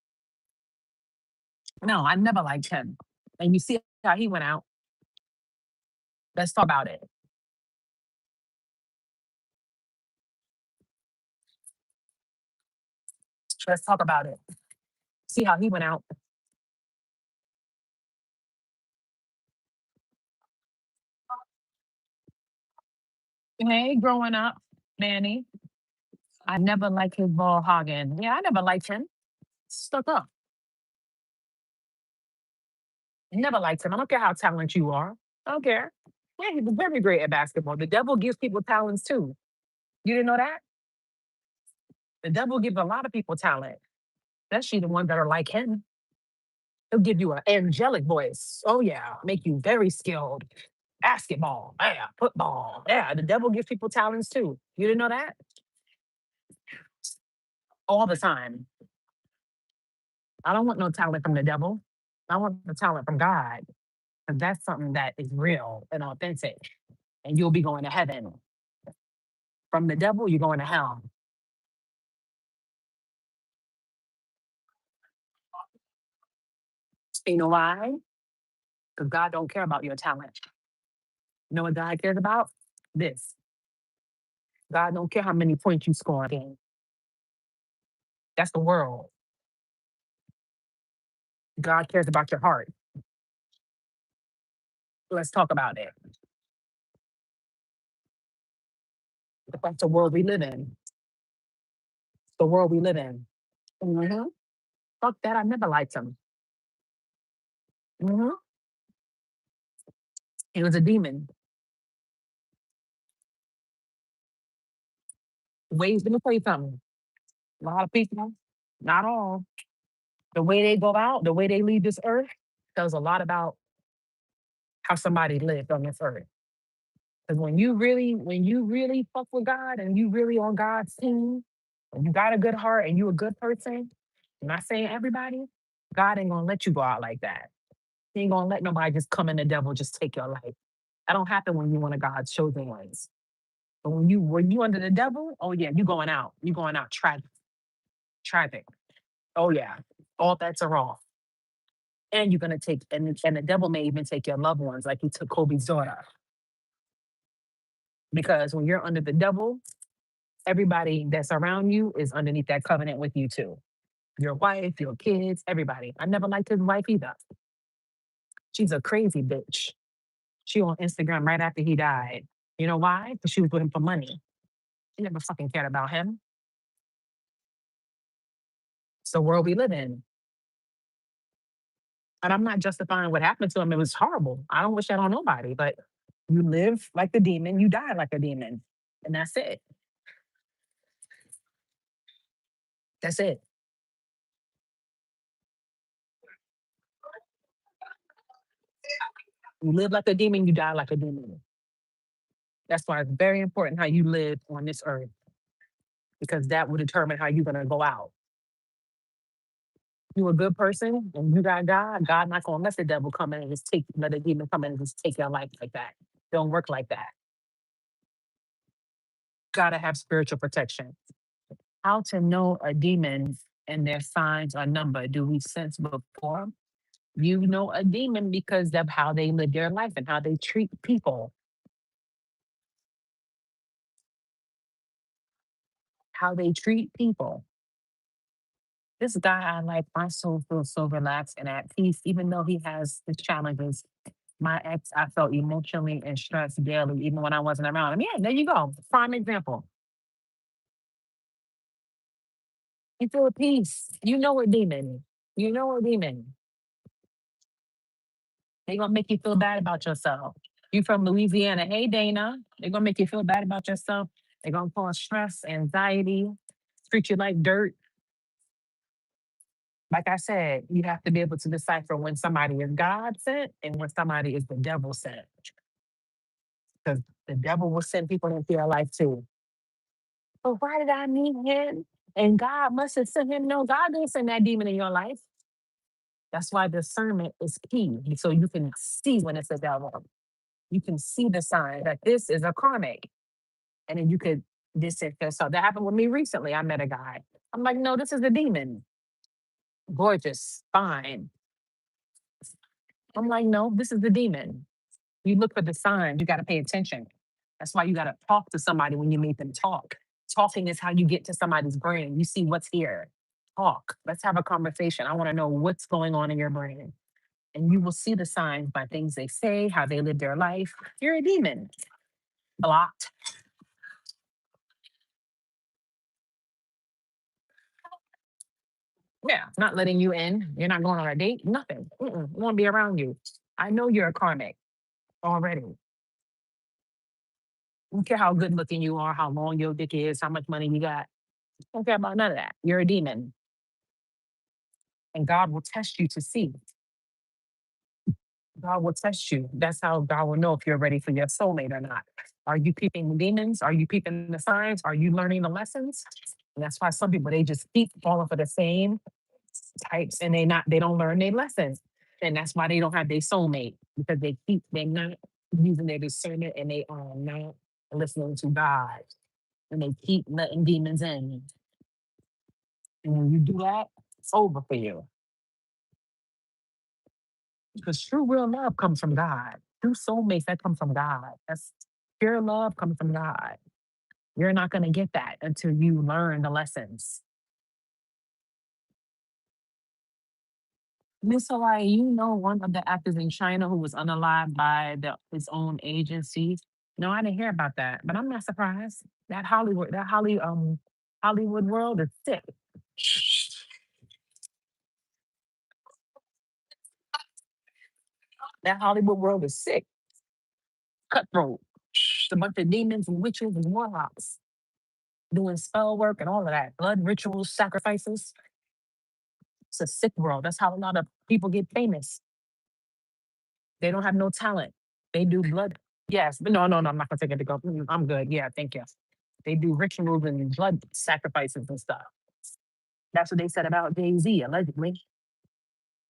no, I never liked him. And you see how he went out. Let's talk about it. Let's talk about it. See how he went out. Hey, growing up, Manny, I never liked his ball hogging. Yeah, I never liked him. Stuck up. Never liked him. I don't care how talented you are. I don't care. Yeah, he was very great at basketball. The devil gives people talents too. You didn't know that? The devil gives a lot of people talent, especially the ones that are like him. He'll give you an angelic voice. Oh yeah, make you very skilled. Basketball, yeah, football, yeah. The devil gives people talents too. You didn't know that? All the time. I don't want no talent from the devil. I want the talent from God. Because that's something that is real and authentic. And you'll be going to heaven. From the devil, you're going to hell. You know why? Because God don't care about your talent. You know what God cares about? This. God don't care how many points you score a game. That's the world. God cares about your heart. Let's talk about it. That's the world we live in. The world we live in. hmm Fuck that. I never liked him. hmm He was a demon. Ways, let me tell you something. A lot of people, not all, the way they go out, the way they leave this earth, tells a lot about how somebody lived on this earth. Because when you really fuck with God and you really on God's team, and you got a good heart and you a good person, I'm not saying everybody, God ain't gonna let you go out like that. He ain't gonna let nobody just come in the devil just take your life. That don't happen when you're one of God's chosen ones. But when you under the devil, oh yeah, you going out. You going out tragic. Oh yeah. All bets are off. And you're gonna take and the devil may even take your loved ones, like he took Kobe's daughter. Because when you're under the devil, everybody that's around you is underneath that covenant with you too. Your wife, your kids, everybody. I never liked his wife either. She's a crazy bitch. She on Instagram right after he died. You know why? Because she was with him for money. She never fucking cared about him. It's the world we live in. And I'm not justifying what happened to him. It was horrible. I don't wish that on nobody, but you live like a demon, you die like a demon. And that's it. That's it. You live like a demon, you die like a demon. That's why it's very important how you live on this earth, because that will determine how you're gonna go out. You a good person and you got God, God not gonna let the devil come in and just take let a demon come in and just take your life like that. Don't work like that. Gotta have spiritual protection. How to know a demon and their signs or number? Do we sense before? You know a demon because of how they live their life and how they treat people, how they treat people. This guy I like, my soul feels so relaxed and at peace, even though he has his challenges. My ex, I felt emotionally and stressed daily, even when I wasn't around him. Yeah, there you go. Prime example. You feel at peace. You know a demon. You know a demon. They're gonna make you feel bad about yourself. You from Louisiana. Hey Dana. They're gonna make you feel bad about yourself. They're gonna cause stress, anxiety, treat you like dirt. Like I said, you have to be able to decipher when somebody is God sent and when somebody is the devil sent. Because the devil will send people into your life too. But why did I meet him? And God must have sent him. No, God didn't send that demon in your life. That's why discernment is key. So you can see when it's a devil. You can see the sign that this is a karmic. And then you could distance yourself. That happened with me recently. I met a guy. I'm like, no, this is a demon. Gorgeous, fine. I'm like, no, this is the demon. You look for the signs. You got to pay attention. That's why you got to talk to somebody when you meet them. Talk. Talking is how you get to somebody's brain. You see what's here. Talk. Let's have a conversation. I want to know what's going on in your brain. And you will see the signs by things they say, how they live their life. You're a demon. Blocked. Yeah, not letting you in. You're not going on a date. Nothing. Mm-mm, won't be around you. I know you're a karmic already. Don't care how good looking you are, how long your dick is, how much money you got. Don't care about none of that. You're a demon, and God will test you to see. God will test you. That's how God will know if you're ready for your soulmate or not. Are you peeping the demons? Are you peeping the signs? Are you learning the lessons? And that's why some people they just keep falling for the same types and they don't learn their lessons. And that's why they don't have their soulmate because they're not using their discernment and they are not listening to God. And they keep letting demons in. And when you do that, it's over for you. Because true real love comes from God. True soulmates that come from God. That's pure love comes from God. You're not gonna get that until you learn the lessons. Miss Hawaii, you know one of the actors in China who was unalived by his own agency. No, I didn't hear about that, but I'm not surprised. Hollywood world is sick. That Hollywood world is sick, cutthroat. It's a bunch of demons and witches and warlocks doing spell work and all of that, blood rituals, sacrifices. It's a sick world. That's how a lot of people get famous. They don't have no talent. They do blood. Yes, but no, I'm not gonna take it to go. I'm good. Yeah, thank you. They do rituals and blood sacrifices and stuff. That's what they said about Jay Z allegedly.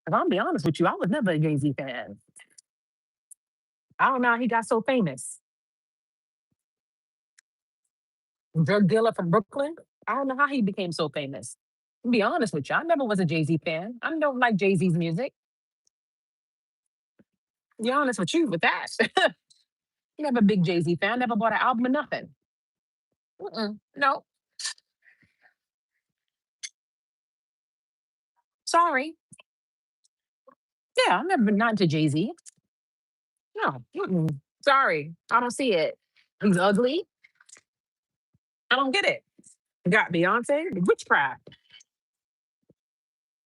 If I'm be honest with you, I was never a Jay Z fan. I don't know how he got so famous. Drug dealer from Brooklyn. I don't know how he became so famous. To be honest with you, I never was a Jay Z fan. I don't like Jay Z's music. Be honest with you with that. Never a big Jay Z fan. Never bought an album or nothing. No, sorry. Yeah, I've never been not into Jay Z. No, sorry. I don't see it. He's ugly. I don't get it. Got Beyonce, witchcraft.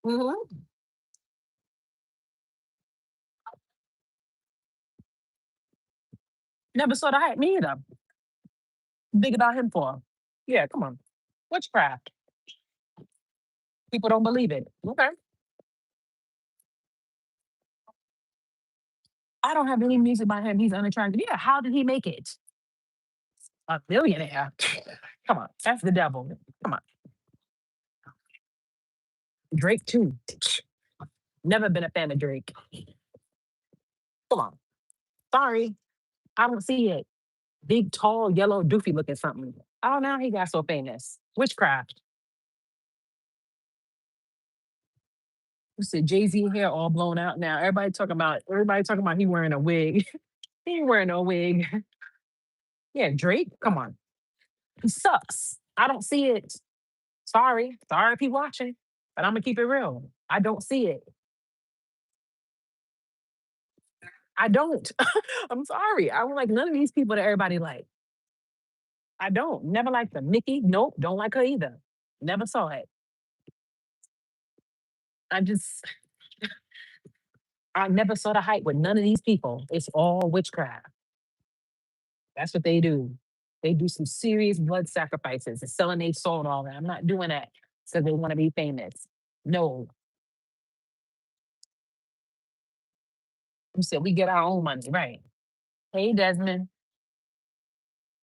Hmm. Never saw the hype. Me either. Big about him for. Yeah, come on. Witchcraft. People don't believe it. Okay. I don't have any music by him. He's unattractive. Yeah, how did he make it? A billionaire. Come on. That's the devil. Come on. Drake, too. Never been a fan of Drake. Come on. Sorry. I don't see it. Big, tall, yellow, doofy looking something. I don't know how he got so famous. Witchcraft. You said Jay Z hair all blown out now. Everybody talking about he wearing a wig. He ain't wearing no wig. Yeah, Drake. Come on. He sucks. I don't see it. Sorry. Sorry if you watching. But I'm gonna keep it real. I don't see it. I don't. I'm sorry. I don't like none of these people that everybody like. I don't. Never liked them. Nikki, nope. Don't like her either. Never saw it. I just I never saw the hype with none of these people. It's all witchcraft. That's what they do. They do some serious blood sacrifices and selling their soul and all that. I'm not doing that because they want to be famous. No. You said we get our own money, right? Hey, Desmond.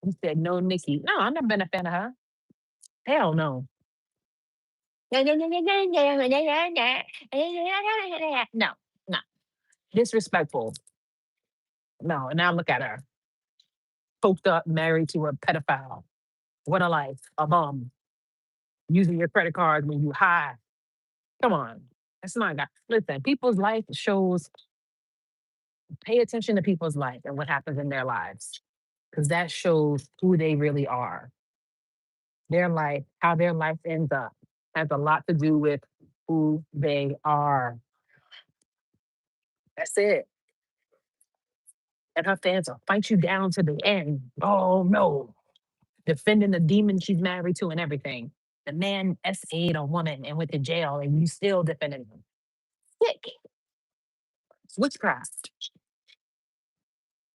You said no, Nikki. No, I've never been a fan of her. Hell no. No, no. Disrespectful. No. And now look at her. Poked up, married to a pedophile. What a life. A bum. Using your credit card when you high. Come on. That's not God. Listen, people's life shows, pay attention to people's life and what happens in their lives. Because that shows who they really are. Their life, how their life ends up, has a lot to do with who they are. That's it. And her fans will fight you down to the end. Oh no. Defending the demon she's married to and everything. The man SA'd a woman and went to jail, and you still defending him. Sick. It's witchcraft.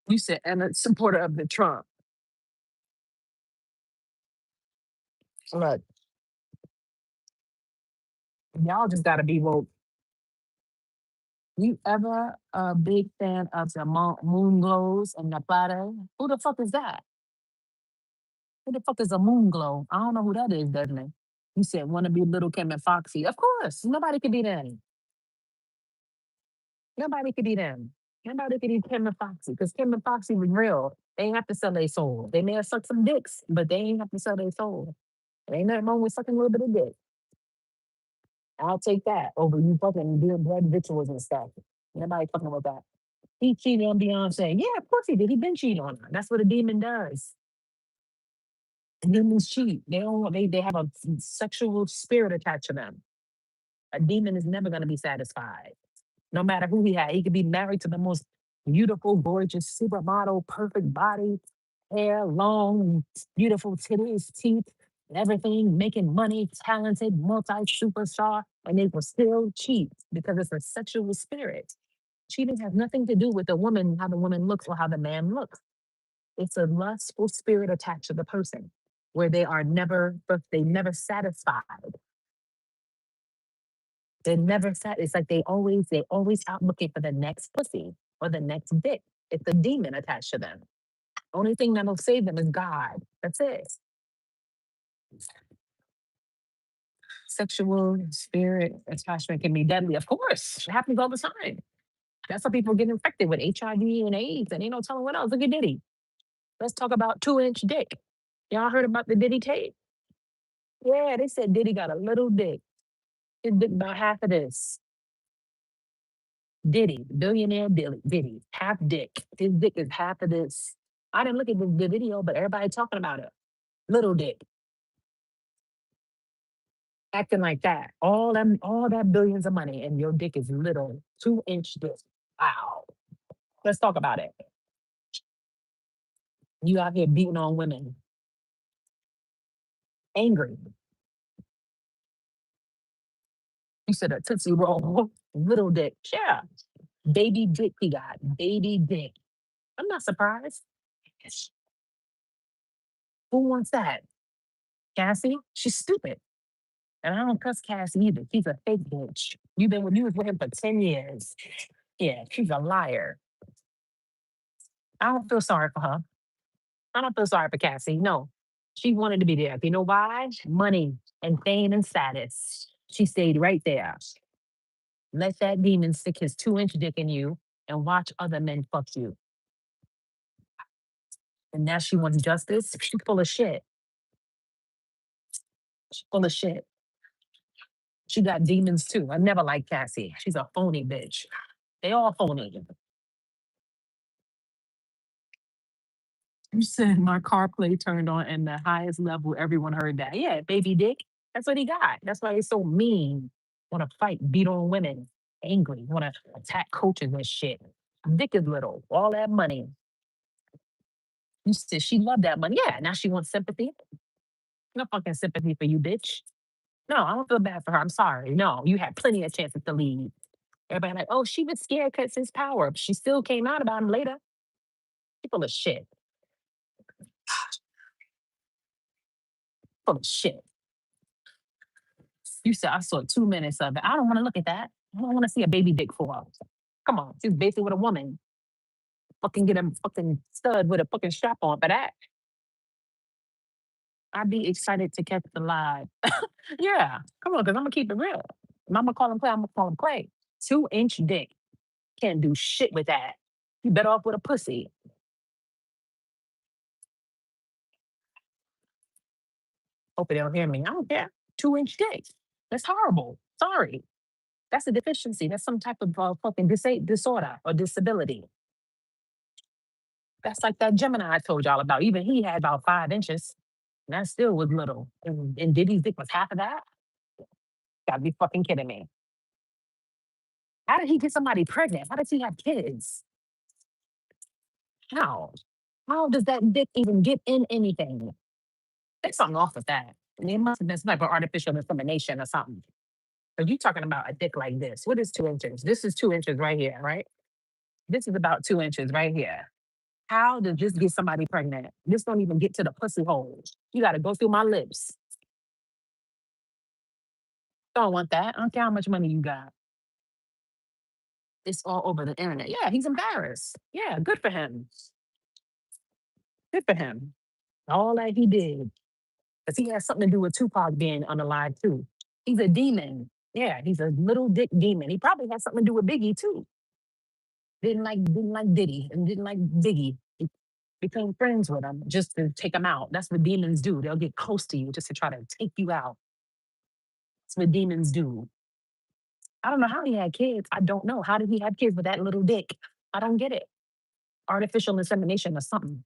You said, and a supporter of the Trump. Look, y'all just gotta be woke. You ever a big fan of the moon glows and the platter? Who the fuck is that? Who the fuck is a moon glow? I don't know who that is, doesn't it? You said wanna be little Kim and Foxy. Of course, nobody could be them. Nobody could be them. Nobody could be Kim and Foxy because Kim and Foxy was real. They ain't have to sell their soul. They may have sucked some dicks, but they ain't have to sell their soul. There ain't nothing wrong with sucking a little bit of dick. I'll take that over you fucking doing blood rituals and stuff. Nobody fucking with that. He cheated on Beyonce. Yeah, of course he did. He been cheating on her. That's what a demon does. Demons cheat. They don't. They have a sexual spirit attached to them. A demon is never gonna be satisfied, no matter who he had. He could be married to the most beautiful, gorgeous supermodel, perfect body, hair long, beautiful titties, teeth, and everything, making money, talented, multi superstar, and they will still cheat because it's a sexual spirit. Cheating has nothing to do with the woman, how the woman looks or how the man looks. It's a lustful spirit attached to the person where they are never, but they never satisfied. They're never sat. It's like they always out looking for the next pussy or the next dick. It's a demon attached to them. Only thing that'll save them is God. That's it. Sexual spirit attachment can be deadly. Of course, it happens all the time. That's how people get infected with HIV and AIDS, and ain't no telling what else. Look at Diddy. Let's talk about 2-inch dick. Y'all heard about the Diddy tape? Yeah, they said Diddy got a little dick. His dick about half of this. Diddy, billionaire Diddy, half dick. His dick is half of this. I didn't look at the video, but everybody talking about it. Little dick, acting like that. All that billions of money, and your dick is little, 2-inch dick. Wow. Let's talk about it. You out here beating on women, angry. You said a tootsie roll, little dick. Yeah, baby dick he got, baby dick. I'm not surprised. Who wants that? Cassie? She's stupid. And I don't cuss Cassie either. She's a fake bitch. You was with him for 10 years. Yeah, she's a liar. I don't feel sorry for her. I don't feel sorry for Cassie. No. She wanted to be there. You know why? Money and fame and status. She stayed right there. Let that demon stick his 2-inch dick in you and watch other men fuck you. And now she wants justice. She's full of shit. She's full of shit. She got demons too. I never liked Cassie. She's a phony bitch. They all phony. You said my CarPlay turned on and the highest level, everyone heard that. Yeah, baby dick. That's what he got. That's why he's so mean. Want to fight, beat on women, angry, want to attack coaches and shit. Dick is little. All that money. You said she loved that money. Yeah, now she wants sympathy. No fucking sympathy for you, bitch. No, I don't feel bad for her. I'm sorry. No, you had plenty of chances to leave. Everybody like, oh, she was scared because his power. She still came out about him later. People are shit. Full of shit. You said I saw 2 minutes of it. I don't want to look at that. I don't want to see a baby dick fall out. Come on, she's basically with a woman. Fucking get a fucking stud with a fucking strap on for that. I'd be excited to catch the live. Yeah, come on, because I'm gonna keep it real. If I'm gonna call him play, I'm gonna call him play. 2-inch dick. Can't do shit with that. You better off with a pussy. Hope they don't hear me. I don't care. 2-inch dick. That's horrible. Sorry. That's a deficiency. That's some type of fucking disorder or disability. That's like that Gemini I told y'all about. Even he had about 5 inches. And that still was little. And Diddy's dick was half of that? Gotta be fucking kidding me. How did he get somebody pregnant? How does he have kids? How? How does that dick even get in anything? There's something off with that. It must have been some type of artificial insemination or something. But you talking about a dick like this. What is 2 inches? This is 2 inches right here, right? This is about 2 inches right here. How does this get somebody pregnant? This don't even get to the pussy hole. You got to go through my lips. Don't want that. I don't care how much money you got. It's all over the internet. Yeah, he's embarrassed. Yeah, good for him. Good for him. All that he did. Because he has something to do with Tupac being unalive too. He's a demon. Yeah, he's a little dick demon. He probably has something to do with Biggie too. Didn't like Diddy and didn't like Biggie. He became friends with him just to take him out. That's what demons do. They'll get close to you just to try to take you out. That's what demons do. I don't know how he had kids. I don't know. How did he have kids with that little dick? I don't get it. Artificial insemination or something.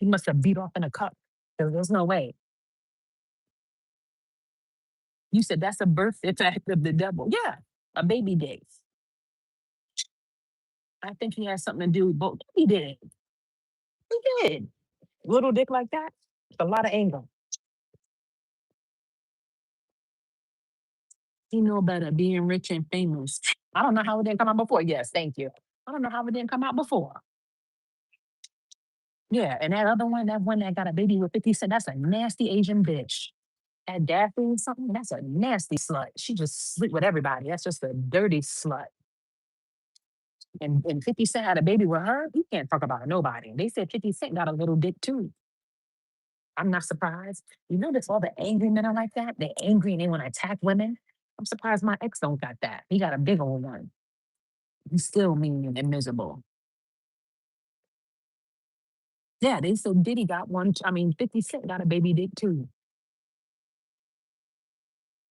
He must have beat off in a cup. There's no way. You said that's a birth effect of the devil. Yeah, a baby dick. I think he has something to do with both. He did. He did. Little dick like that. It's a lot of anger. He know better being rich and famous. I don't know how it didn't come out before. Yes, thank you. I don't know how it didn't come out before. Yeah, and that other one, that one that got a baby with 50 Cent, that's a nasty Asian bitch. That Daphne or something, that's a nasty slut. She just sleep with everybody. That's just a dirty slut. And 50 Cent had a baby with her. He can't talk about nobody. They said 50 Cent got a little dick too. I'm not surprised. You notice all the angry men are like that? They're angry and they want to attack women. I'm surprised my ex don't got that. He got a big old one. He's still mean and miserable. Yeah, they said Diddy got one. I mean, 50 Cent got a baby dick too.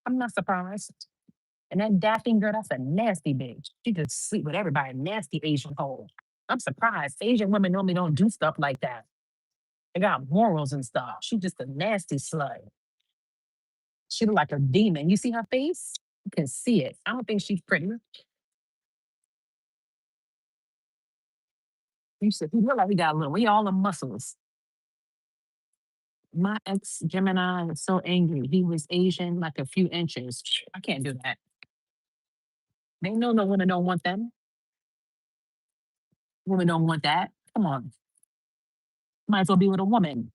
I'm not surprised. And that Daphne girl, that's a nasty bitch. She just sleep with everybody. Nasty Asian hole. I'm surprised. Asian women normally don't do stuff like that. They got morals and stuff. She just a nasty slut. She look like a demon. You see her face? You can see it. I don't think she's pretty. You said he look like he got a little. We all the muscles. My ex Gemini was so angry. He was Asian, like a few inches. I can't do that. They know no women don't want them. Women don't want that. Come on. Might as well be with a woman.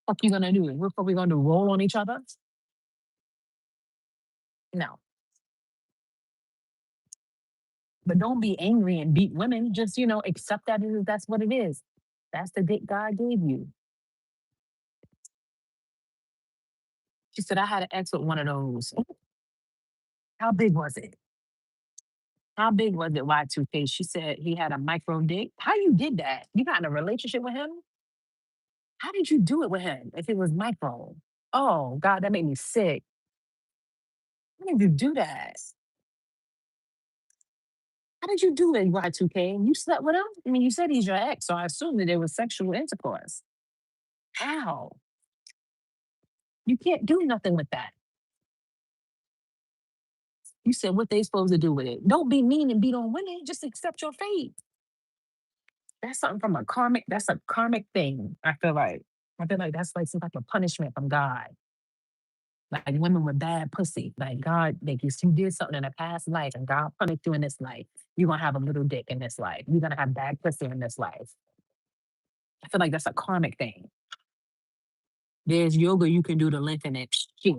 What you gonna do? What are we gonna do? Roll on each other? No. But don't be angry and beat women. Just, accept that that's what it is. That's the dick God gave you. She said, I had an ex with one of those. How big was it? How big was it, Y2K? She said he had a micro dick. How you did that? You got in a relationship with him? How did you do it with him if it was micro? Oh, God, that made me sick. How did you do that? How did you do it, Y2K? You slept with him? I mean, you said he's your ex, so I assume that there was sexual intercourse. How? You can't do nothing with that. You said what they supposed to do with it. Don't be mean and beat on women. Just accept your fate. That's something from a karmic. That's a karmic thing. I feel like. I feel like that's like some type of punishment from God. Like women with bad pussy. Like God, like if you did something in a past life and God punished you in this life, you're gonna have a little dick in this life. You're gonna have bad pussy in this life. I feel like that's a karmic thing. There's yoga you can do to lengthen it. Shit.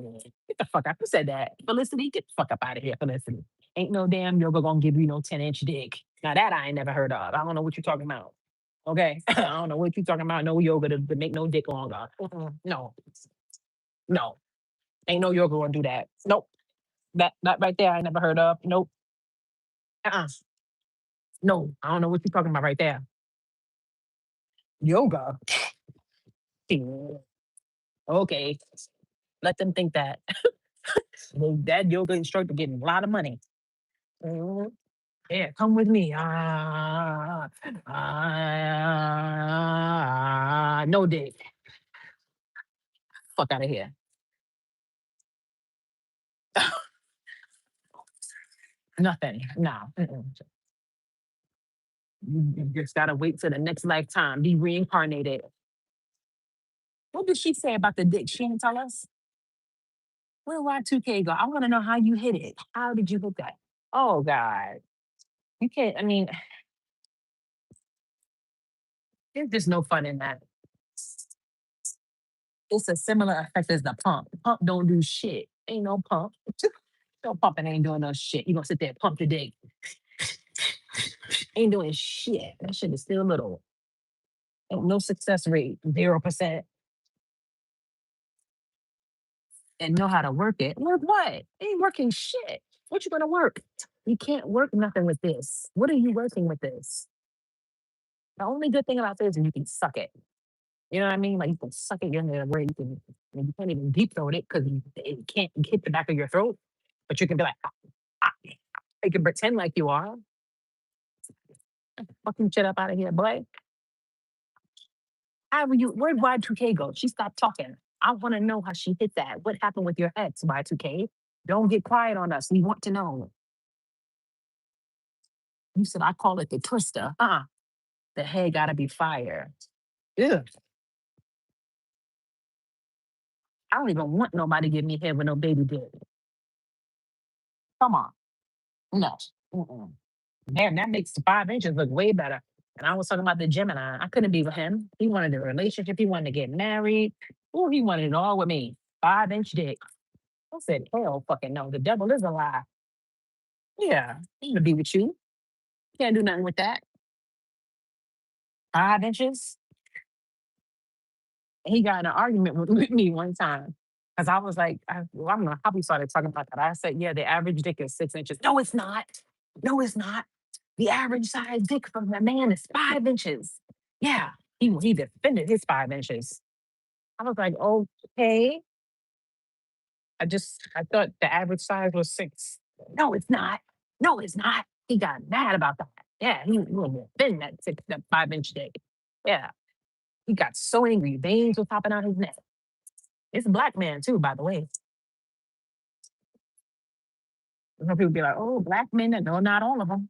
Get the fuck out. Who said that? Felicity, get the fuck up out of here, Felicity. Ain't no damn yoga gonna give you no 10-inch dick. Now that I ain't never heard of. I don't know what you're talking about. Okay. I don't know what you're talking about. No yoga to make no dick longer. No. No. Ain't no yoga gonna do that. Nope. That right there I never heard of. Nope. Uh-uh. No. I don't know what you're talking about right there. Yoga. Okay. Let them think that. That yoga instructor getting a lot of money. Mhm. Yeah, come with me. No dick. Fuck out of here. Nothing. No. Mm-mm. You just gotta wait till the next lifetime. Be reincarnated. What did she say about the dick? She didn't tell us. Where Y2K go? I want to know how you hit it. How did you hit that? Oh God. You can't, I mean, there's just no fun in that. It's a similar effect as the pump. The pump don't do shit. Ain't no pump. No pumping ain't doing no shit. You gonna sit there and pump the dick. Ain't doing shit. That shit is still little. Ain't no success rate. 0%. And know how to work it. Work what? Ain't working shit. What you gonna work? You can't work nothing with this. What are you working with this? The only good thing about this is you can suck it. You know what I mean? Like you can suck it in there where you can't even deep throat it because it can't hit the back of your throat. But you can be like, "Ah, ah." You can pretend like you are. Fucking shit up out of here, boy. How were you? Where'd Y2K go? She stopped talking. I want to know how she hit that. What happened with your ex, Y2K? Don't get quiet on us. We want to know. You said I call it the twister. The head gotta be fire. Yeah. I don't even want nobody to give me head with no baby dick. Come on. No. Mm-mm. Damn, that makes the 5 inches look way better. And I was talking about the Gemini. I couldn't be with him. He wanted a relationship. He wanted to get married. Oh, he wanted it all with me. 5 inch dick. I said, hell fucking no. The devil is a lie. Yeah. I'm gonna be with you. Can't do nothing with that. 5 inches. And he got in an argument with me one time. Because I was like, well, I don't know how we started talking about that. I said, yeah, the average dick is 6 inches. No, it's not. No, it's not. The average size dick from a man is 5 inches. Yeah. He defended his 5 inches. I was like, okay. I thought the average size was 6. No, it's not. No, it's not. He got mad about that. Yeah, he will defend that 5 inch dick. Yeah. He got so angry. Veins were popping out his neck. It's a black man too, by the way. Some people be like, oh, black men. No, not all of them.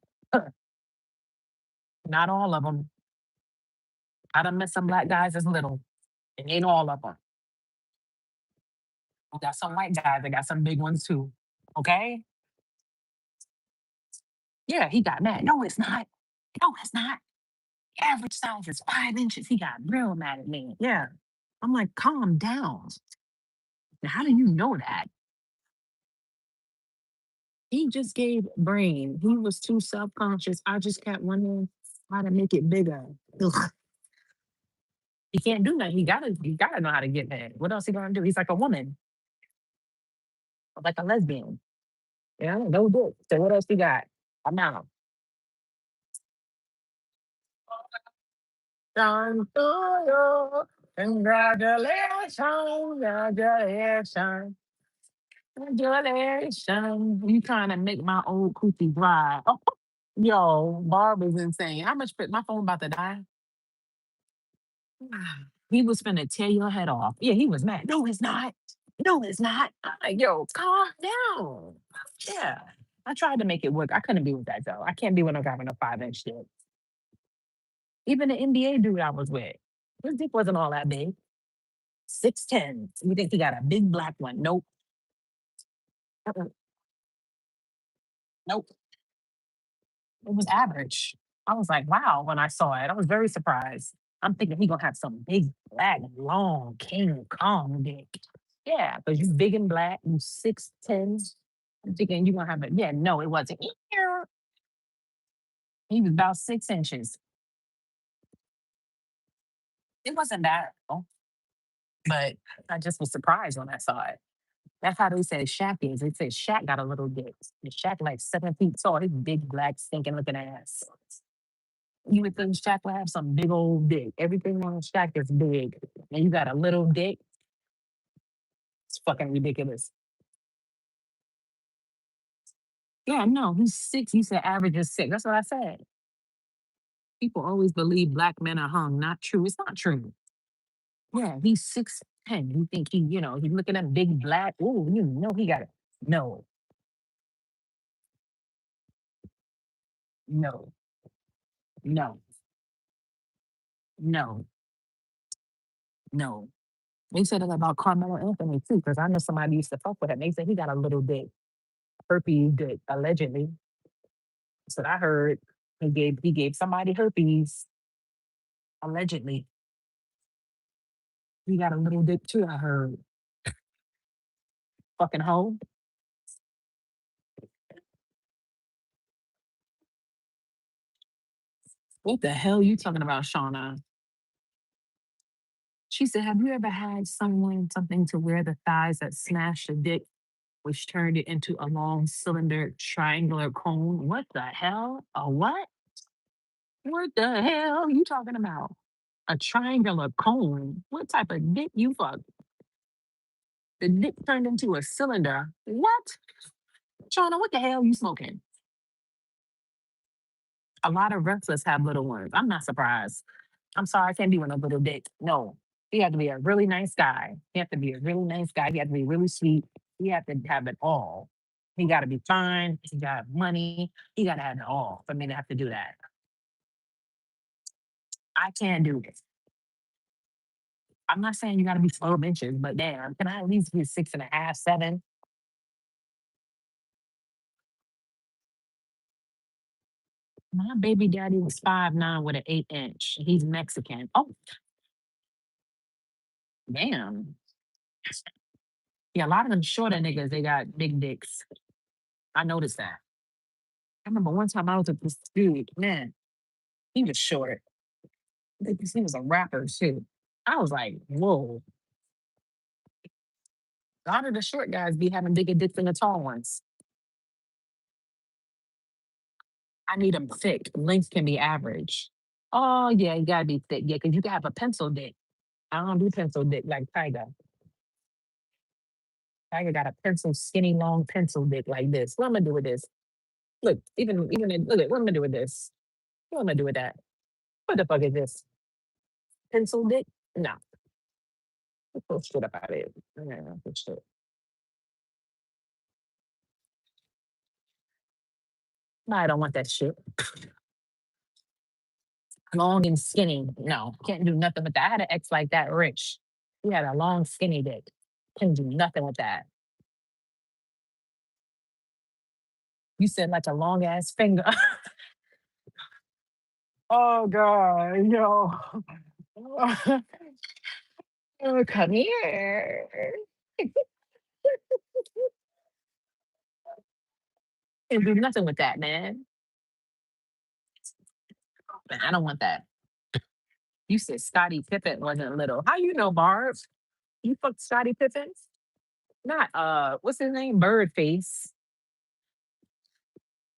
Not all of them. I done met some black guys as little. It ain't all of them. We got some white guys that got some big ones too. Okay? Yeah, he got mad. No, it's not. No, it's not. Average size is 5 inches. He got real mad at me. Yeah. I'm like, calm down. Now, how do you know that? He just gave brain. He was too self-conscious. I just kept wondering how to make it bigger. Ugh. He can't do that. He gotta know how to get mad. What else he gonna do? He's like a woman, like a lesbian. Yeah, no dick. So what else he got? I'm out. Done to you. Congratulations, congratulations, congratulations. You trying to make my old coochie dry. Oh, yo, Barb is insane. How much my phone about to die? He was finna tear your head off. Yeah, he was mad. No, it's not. No, it's not. I'm like, yo, calm down. Yeah. I tried to make it work. I couldn't be with that though. I can't be with no guy with a 5 inch dick. Even the NBA dude I was with, his dick wasn't all that big. 6'10". You think he got a big black one? Nope. Uh-uh. Nope. It was average. I was like, wow, when I saw it. I was very surprised. I'm thinking he gonna have some big black, long King Kong dick. Yeah, because you big and black, you 6'10". I'm thinking you gonna have it. Yeah, no, it wasn't. He was about 6 inches. It wasn't bad, though, but I just was surprised when I saw it. That's how they said Shaq is. They said Shaq got a little dick. And Shaq like 7 feet tall. His big black stinking looking ass. You would think Shaq would have some big old dick. Everything on Shaq is big. And you got a little dick. It's fucking ridiculous. Yeah, no, he's 6. You said average is 6. That's what I said. People always believe black men are hung. Not true. It's not true. Yeah, he's 6'10". You think he's looking at big black. Oh, he got it. No, no, no, no, no. They said it about Carmelo Anthony too, because I know somebody used to fuck with him. They said he got a little dick, herpes dick, allegedly. So I heard he gave somebody herpes, allegedly. He got a little dick too, I heard. Fucking hoe. What the hell you talking about, Shauna? She said, have you ever had someone something to wear the thighs that smashed the dick, which turned it into a long cylinder triangular cone? What the hell? A what? What the hell you talking about? A triangular cone? What type of dick you fuck? The dick turned into a cylinder. What? Shauna, what the hell you smoking? A lot of wrestlers have little ones. I'm not surprised. I'm sorry, I can't be with a little dick. No. He had to be a really nice guy. He had to be a really nice guy. He had to be really sweet. He had to have it all. He got to be fine. He got money. He got to have it all for me to have to do that. I can't do it. I'm not saying you got to be 12 inches, but damn, can I at least be 6.5, 7? My baby daddy was 5'9" with an 8 inch. He's Mexican. Oh, damn. Yeah, a lot of them shorter niggas, they got big dicks. I noticed that. I remember one time I was with this dude, man, he was short. He was a rapper too. I was like, whoa. A lot of the short guys be having bigger dicks than the tall ones. I need them thick. Length can be average. Oh yeah, you gotta be thick. Yeah, because you can have a pencil dick. I don't do pencil dick like Tiger. Tiger got a pencil, skinny, long pencil dick like this. What am I gonna do with this? Look, look at what am I gonna do with this? What am I gonna do with that? What the fuck is this? Pencil dick? No. Pull shit up out of it. Yeah, pull shit. No, I don't want that shit. Long and skinny. No, can't do nothing with that. I had an ex like that, rich. He had a long, skinny dick. Couldn't do nothing with that. You said like a long ass finger. Oh God, yo. Oh, come here. Can't do nothing with that, man. Man, I don't want that. You said Scottie Pippen wasn't little. How you know, Barb? You fucked Scottie Pippen? Not what's his name? Birdface.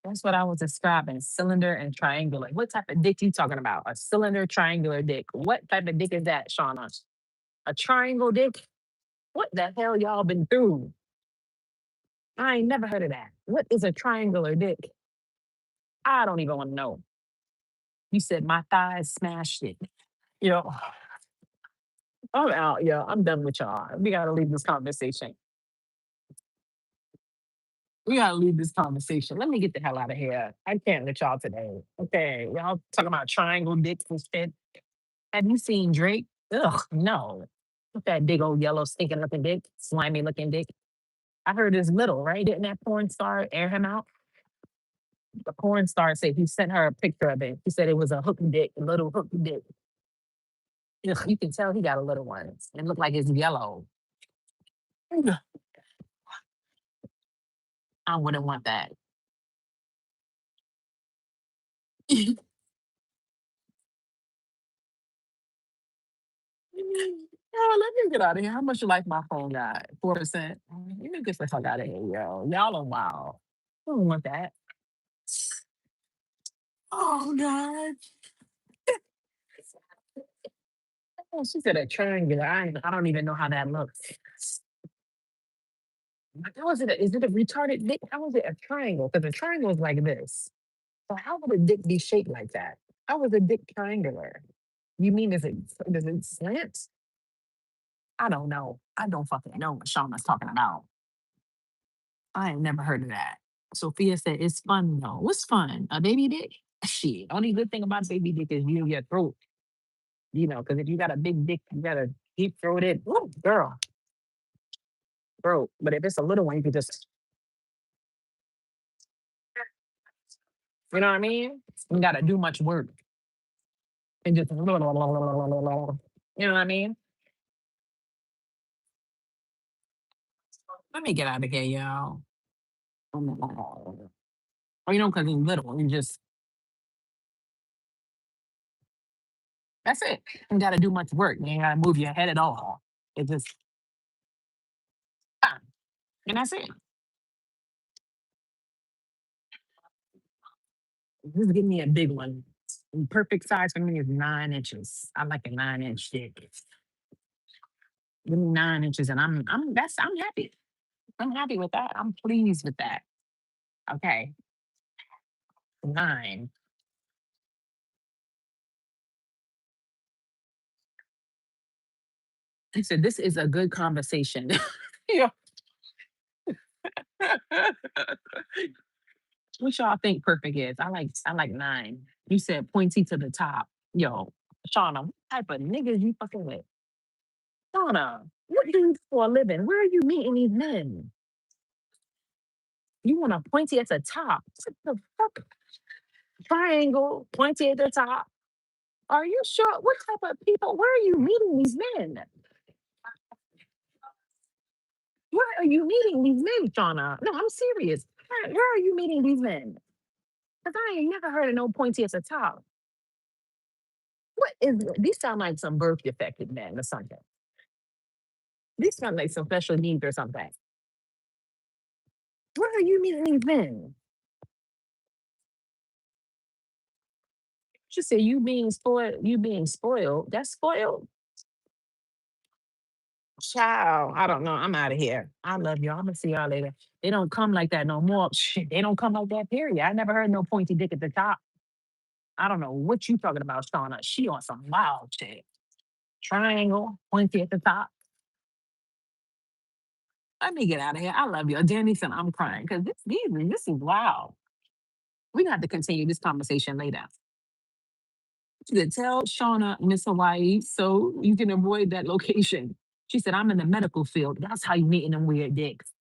That's what I was describing. Cylinder and triangular. What type of dick you talking about? A cylinder triangular dick. What type of dick is that, Shauna? A triangle dick? What the hell y'all been through? I ain't never heard of that. What is a triangular dick? I don't even want to know. You said my thighs smashed it. Yo, I'm out. Yo, I'm done with y'all. We gotta leave this conversation. We gotta leave this conversation. Let me get the hell out of here. I can't with y'all today. Okay, y'all talking about triangle dicks and shit. Have you seen Drake? Ugh, no. Look that big old yellow stinking looking dick, slimy looking dick. I heard it's little, right? Didn't that porn star air him out? The porn star said he sent her a picture of it. He said it was a hook dick, a little hook dick. Ugh, you can tell he got a little one. It looked like it's yellow. Ugh, I wouldn't want that. Oh, let me get out of here. How much you like my phone got? 4%. You need to get the fuck out of here, yo. Y'all are wild. I don't want that. Oh God. Oh, she said a triangular. I don't even know how that looks. Like, how is it? Is it a retarded dick? How is it a triangle? Because a triangle is like this. So how would a dick be shaped like that? How is a dick triangular? You mean does it slant? I don't know. I don't fucking know what Shauna's talking about. I ain't never heard of that. Sophia said it's fun though. What's fun? A baby dick? Shit. Only good thing about baby dick is you your throat. You know, because if you got a big dick, you gotta Deep throated. Ooh, girl, bro. But if it's a little one, you could just, you know what I mean? You gotta do much work and just, you know what I mean? Let me get out of here, y'all. Or you know, because it's little, you just that's it. You gotta do much work. You ain't gotta move your head at all. It's just ah, and that's it. Just give me a big one. Perfect size for me is 9 inches. I like a 9 inch dick. Give me 9 inches, and I'm happy. I'm happy with that. I'm pleased with that. Okay, 9. He said this is a good conversation. Yeah. What y'all think perfect is? I like 9. You said pointy to the top. Yo, Shauna, what type of niggas you fucking with? Shauna, what do you do for a living? Where are you meeting these men? You want a pointy at the top? What the fuck? Triangle, pointy at the top. Are you sure? What type of people? Where are you meeting these men? Where are you meeting these men, Shauna? No, I'm serious. Where are you meeting these men? Because I ain't never heard of no pointy at the top. What is these sound like some birth defected men or something? These sound like some special needs or something. Where are you meeting these men? She said you being spoiled, you being spoiled. That's spoiled. Child, I don't know. I'm out of here. I love y'all. I'm gonna see y'all later. They don't come like that no more. Shit, they don't come like that, period. I never heard no pointy dick at the top. I don't know what you talking about, Shauna. She on some wild shit. Triangle, pointy at the top. Let me get out of here. I love you. Danny said I'm crying because this is wild. We got to continue this conversation later. She said, tell Shauna, Miss Hawaii, so you can avoid that location. She said, I'm in the medical field. That's how you meeting them weird dicks.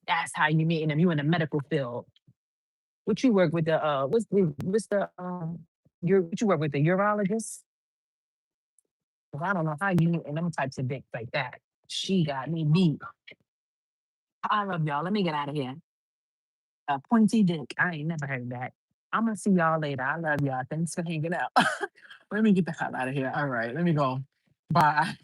That's how you meeting them. You in the medical field. What you work with the what's the your what you work with the urologist? 'Cause I don't know how you meeting them types of dicks like that. She got me beat. I love y'all. Let me get out of here. A pointy dick. I ain't never heard that. I'm gonna see y'all later. I love y'all. Thanks for hanging out. Let me get the hell out of here. All right, let me go. Bye.